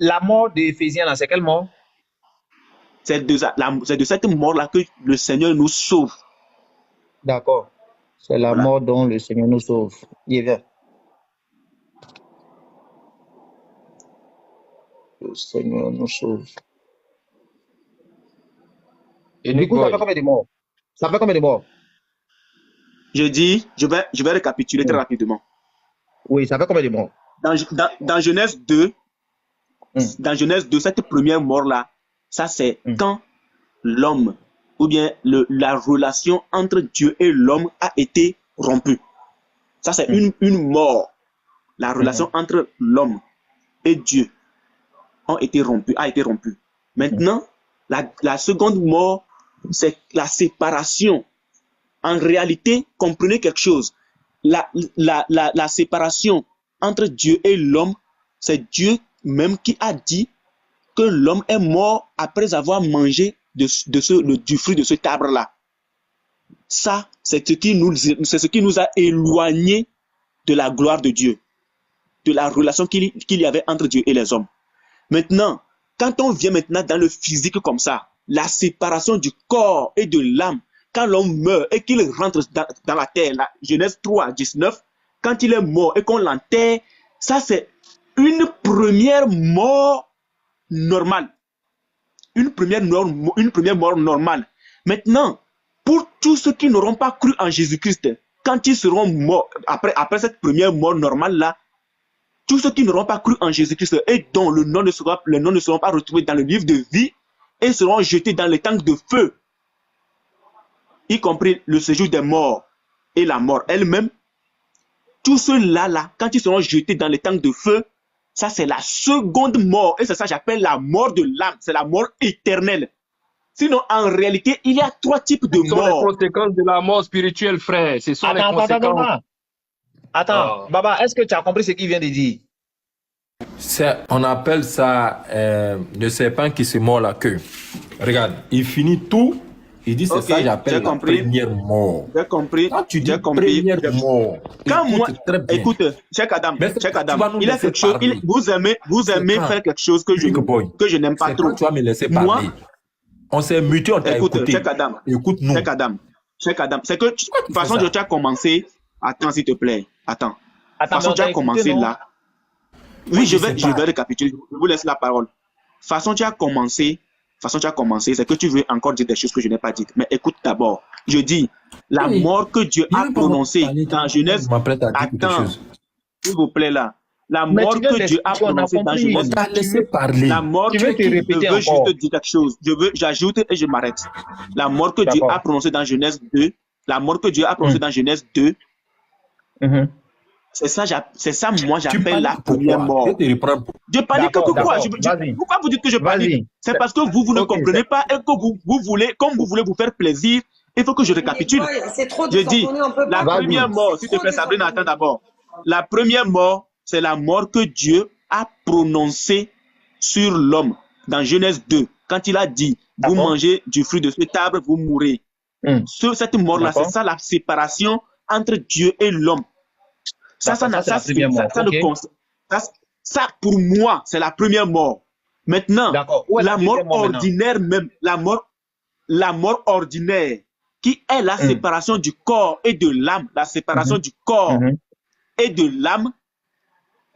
La mort d'Éphésiens, là, c'est quelle mort? C'est de cette mort-là que le Seigneur nous sauve. D'accord. C'est la mort dont le Seigneur nous sauve. Il est le Seigneur nous sauve. Et du coup, ça fait combien de morts? Ça fait combien de morts? Je dis, je vais récapituler très rapidement. Oui, ça fait combien de morts? Dans Genèse 2, cette première mort-là, ça c'est quand l'homme, ou bien la relation entre Dieu et l'homme a été rompue. Ça c'est une mort. La relation entre l'homme et Dieu a été rompue. Maintenant, la seconde mort, c'est la séparation. En réalité, comprenez quelque chose. La séparation entre Dieu et l'homme, c'est Dieu même qui a dit que l'homme est mort après avoir mangé du fruit de cet arbre-là. Ça, c'est ce qui nous a éloignés de la gloire de Dieu, de la relation qu'il y avait entre Dieu et les hommes. Maintenant, quand on vient maintenant dans le physique comme ça, la séparation du corps et de l'âme, quand l'homme meurt et qu'il rentre dans la terre, la Genèse 3, 19, quand il est mort et qu'on l'enterre, ça c'est une première mort normale. Une première mort normale. Maintenant, pour tous ceux qui n'auront pas cru en Jésus-Christ, quand ils seront morts, après cette première mort normale-là, tous ceux qui n'auront pas cru en Jésus-Christ et dont les noms ne seront pas retrouvés dans le livre de vie et seront jetés dans les tanks de feu, y compris le séjour des morts et la mort elle-même, tous ceux-là, quand ils seront jetés dans les tanks de feu, ça c'est la seconde mort. Et c'est ça que j'appelle la mort de l'âme. C'est la mort éternelle. Sinon, en réalité, il y a 3 types de Ce sont les morts. conséquences de la mort spirituelle, frère. Ce sont les conséquences. Attends, Baba, est-ce que tu as compris ce qu'il vient de dire? On appelle ça le serpent qui se mord la queue. Regarde, il finit tout. Il dit c'est Ok, ça j'appelle j'ai la compris. première mort. J'ai compris. Quand tu dis J'ai compris. première mort, Quand moi, très bien. écoute, Cheikh Adam, Mais Cheikh tu Adam, vas nous il a laisser quelque chose, parler. vous aimez quand? faire quelque chose que Big boy. je n'aime pas C'est trop. quand tu vas me laisser Moi, parler. On s'est muté, on t'a écoute, écouté. Cheikh Adam, Écoute-nous. Cheikh Adam, c'est que, de toute fais façon, ça? tu as commencé, attends s'il te plaît, attends. De toute façon, mais on tu as t'a écouté, commencé non? là. Oui, Moi, je sais vais pas. récapituler, je vous laisse la parole. De toute façon, tu as commencé, c'est que tu veux encore dire des choses que je n'ai pas dites. Mais écoute d'abord, je dis, la Oui. mort que Dieu Il a veut pas prononcée parler, dans je Genèse, m'apprête à dire quelque attends, chose. s'il vous plaît là, la Mais mort tu viens que Dieu a d'expliquer, on a prononcée dans compris. On Genèse, t'a laissé parler. la mort, Tu veux te répéter je veux encore? juste dire quelque chose. J'ajoute et je m'arrête. La mort que Dieu D'accord. a prononcée dans Genèse 2, la mort que Dieu a prononcée dans Genèse 2, Mhm. c'est ça, moi, Tu j'appelle la paniques première pourquoi? mort. Je vais te reprendre. Je panique que D'accord, quoi? d'accord. Vas-y. Pourquoi vous dites que je panique? Vas-y. C'est parce que vous ne Ok, comprenez pas et que vous voulez, comme vous voulez vous faire plaisir, il faut que je récapitule. C'est trop Je dis, désordonné, on peut la pas. première mort, s'il te plaît, Sabrina, attends d'abord. La première mort, c'est la mort que Dieu a prononcée sur l'homme dans Genèse 2, quand il a dit, vous D'accord. mangez du fruit de cet arbre, vous mourrez. Hum. Cette mort-là, c'est D'accord. ça la séparation entre Dieu et l'homme. Ça, D'accord, ça, c'est la première mort. Ok. ça, pour moi, c'est la première mort. Maintenant, D'accord. Où est la la mort deuxième mort maintenant? ordinaire même, la mort ordinaire, qui est la séparation du corps et de l'âme, la séparation du corps Mhm. et de l'âme,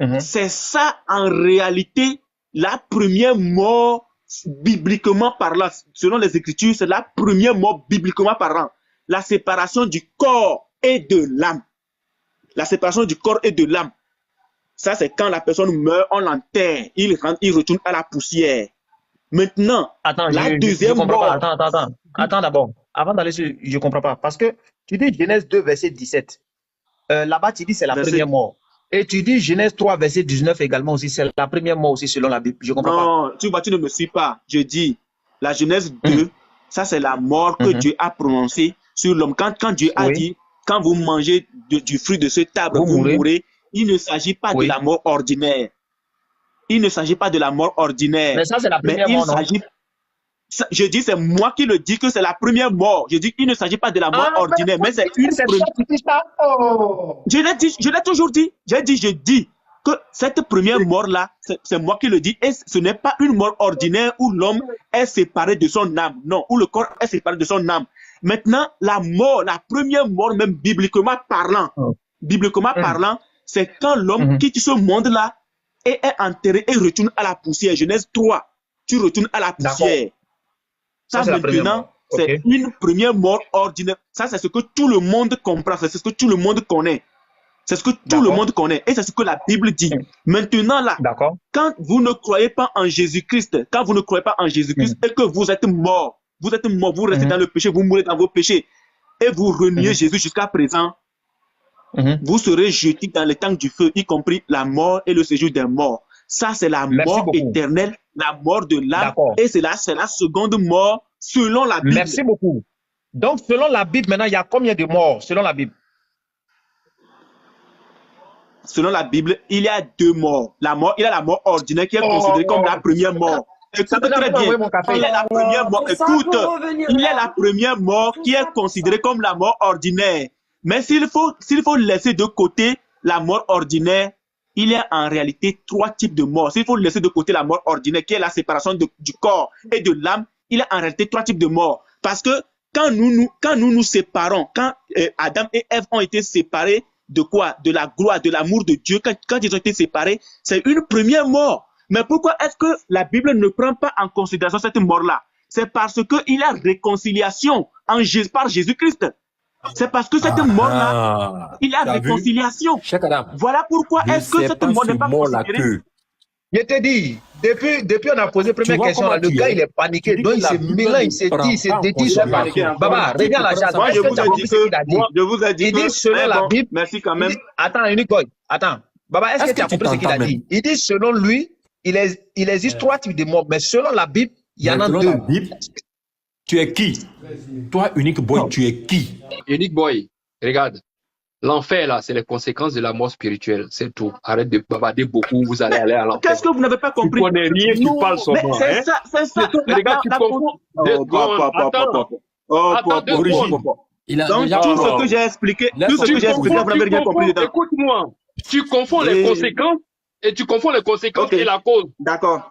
Mhm. c'est ça en réalité la première mort bibliquement parlant. Selon les Écritures, c'est la première mort bibliquement parlant. La séparation du corps et de l'âme. La séparation du corps et de l'âme. Ça, c'est quand la personne meurt, on l'enterre, il retourne à la poussière. Maintenant, Attends, la je deuxième comprends mort. pas. Attends d'abord. Avant d'aller sur. Je comprends pas. Parce que tu dis Genèse 2, verset 17. Là-bas, tu dis c'est la première mort. Et tu dis Genèse 3, verset 19 également aussi. C'est la première mort aussi selon la Bible. Je comprends pas. Non, tu ne me suis pas. Je dis, la Genèse 2, ça c'est la mort que Dieu a prononcée sur l'homme. Quand Dieu a dit, quand vous mangez du fruit de cet arbre, vous mourrez, il ne s'agit pas de la mort ordinaire. Il ne s'agit pas de la mort ordinaire. Mais ça, c'est la première mort, non? Je dis, c'est moi qui le dis que c'est la première mort. Je dis qu'il ne s'agit pas de la mort ordinaire, mais c'est une première. Je l'ai toujours dit. Je dis que cette première mort-là, c'est moi qui le dis, et ce n'est pas une mort ordinaire où l'homme est séparé de son âme. Non, où le corps est séparé de son âme. Maintenant, la mort, la première mort, même bibliquement parlant, c'est quand l'homme quitte ce monde-là et est enterré et retourne à la poussière. Genèse 3, tu retournes à la poussière. Ça, maintenant, c'est une première mort ordinaire. Ça, c'est ce que tout le monde comprend. C'est ce que tout le monde connaît. C'est ce que tout le monde connaît. Et c'est ce que la Bible dit. Maintenant, là, quand vous ne croyez pas en Jésus-Christ, et que vous êtes mort, vous restez dans le péché, vous mourrez dans vos péchés, et vous reniez Jésus jusqu'à présent, vous serez jetés dans les tanks du feu, y compris la mort et le séjour des morts. Ça, c'est la mort éternelle, la mort de l'âme. Et c'est la seconde mort selon la Bible. Merci beaucoup. Donc, selon la Bible, maintenant, il y a combien de morts selon la Bible? Selon la Bible, il y a 2 morts. Il y a la mort ordinaire qui est considérée comme la première mort. Écoute très bien. Il y a la première mort. Écoute, il y a la première mort qui est considérée comme la mort ordinaire. Mais s'il faut laisser de côté la mort ordinaire, il y a en réalité 3 types de morts. S'il faut laisser de côté la mort ordinaire, qui est la séparation du corps et de l'âme, il y a en réalité 3 types de morts. Parce que quand nous nous séparons, quand Adam et Ève ont été séparés, de quoi? De la gloire, de l'amour de Dieu, quand ils ont été séparés, c'est une première mort. Mais pourquoi est-ce que la Bible ne prend pas en considération cette mort-là? C'est parce qu'il y a réconciliation par Jésus-Christ. C'est parce que cette mort-là, il y a réconciliation. Voilà pourquoi est-ce que cette mort n'est pas considérée. Je te dis, depuis on a posé la première question, le gars il est paniqué, donc il se mélange, il se détient. Baba, regarde la chasse. Moi, je vous ai dit il dit selon la Bible. Merci quand même. Attends, Unicoy, attends. Baba, est-ce que tu as compris ce qu'il a dit? Il dit selon lui, il existe 3 types de morts, mais selon la Bible, il y en a 2. Tu es qui? Toi, Unique Boy, tu es qui? Unique Boy, regarde. L'enfer, là, c'est les conséquences de la mort spirituelle. C'est tout. Arrête de bavarder beaucoup, vous allez aller à l'enfer. Qu'est-ce que vous n'avez pas compris? Tu connais rien, tu parles seulement. C'est ça, c'est ça. Mais regarde, tu confonds. Attends 2 secondes. Donc, tout ce que j'ai expliqué, vous n'avez rien compris dedans. Écoute-moi. Tu confonds les conséquences et tu confonds les conséquences et la cause. D'accord.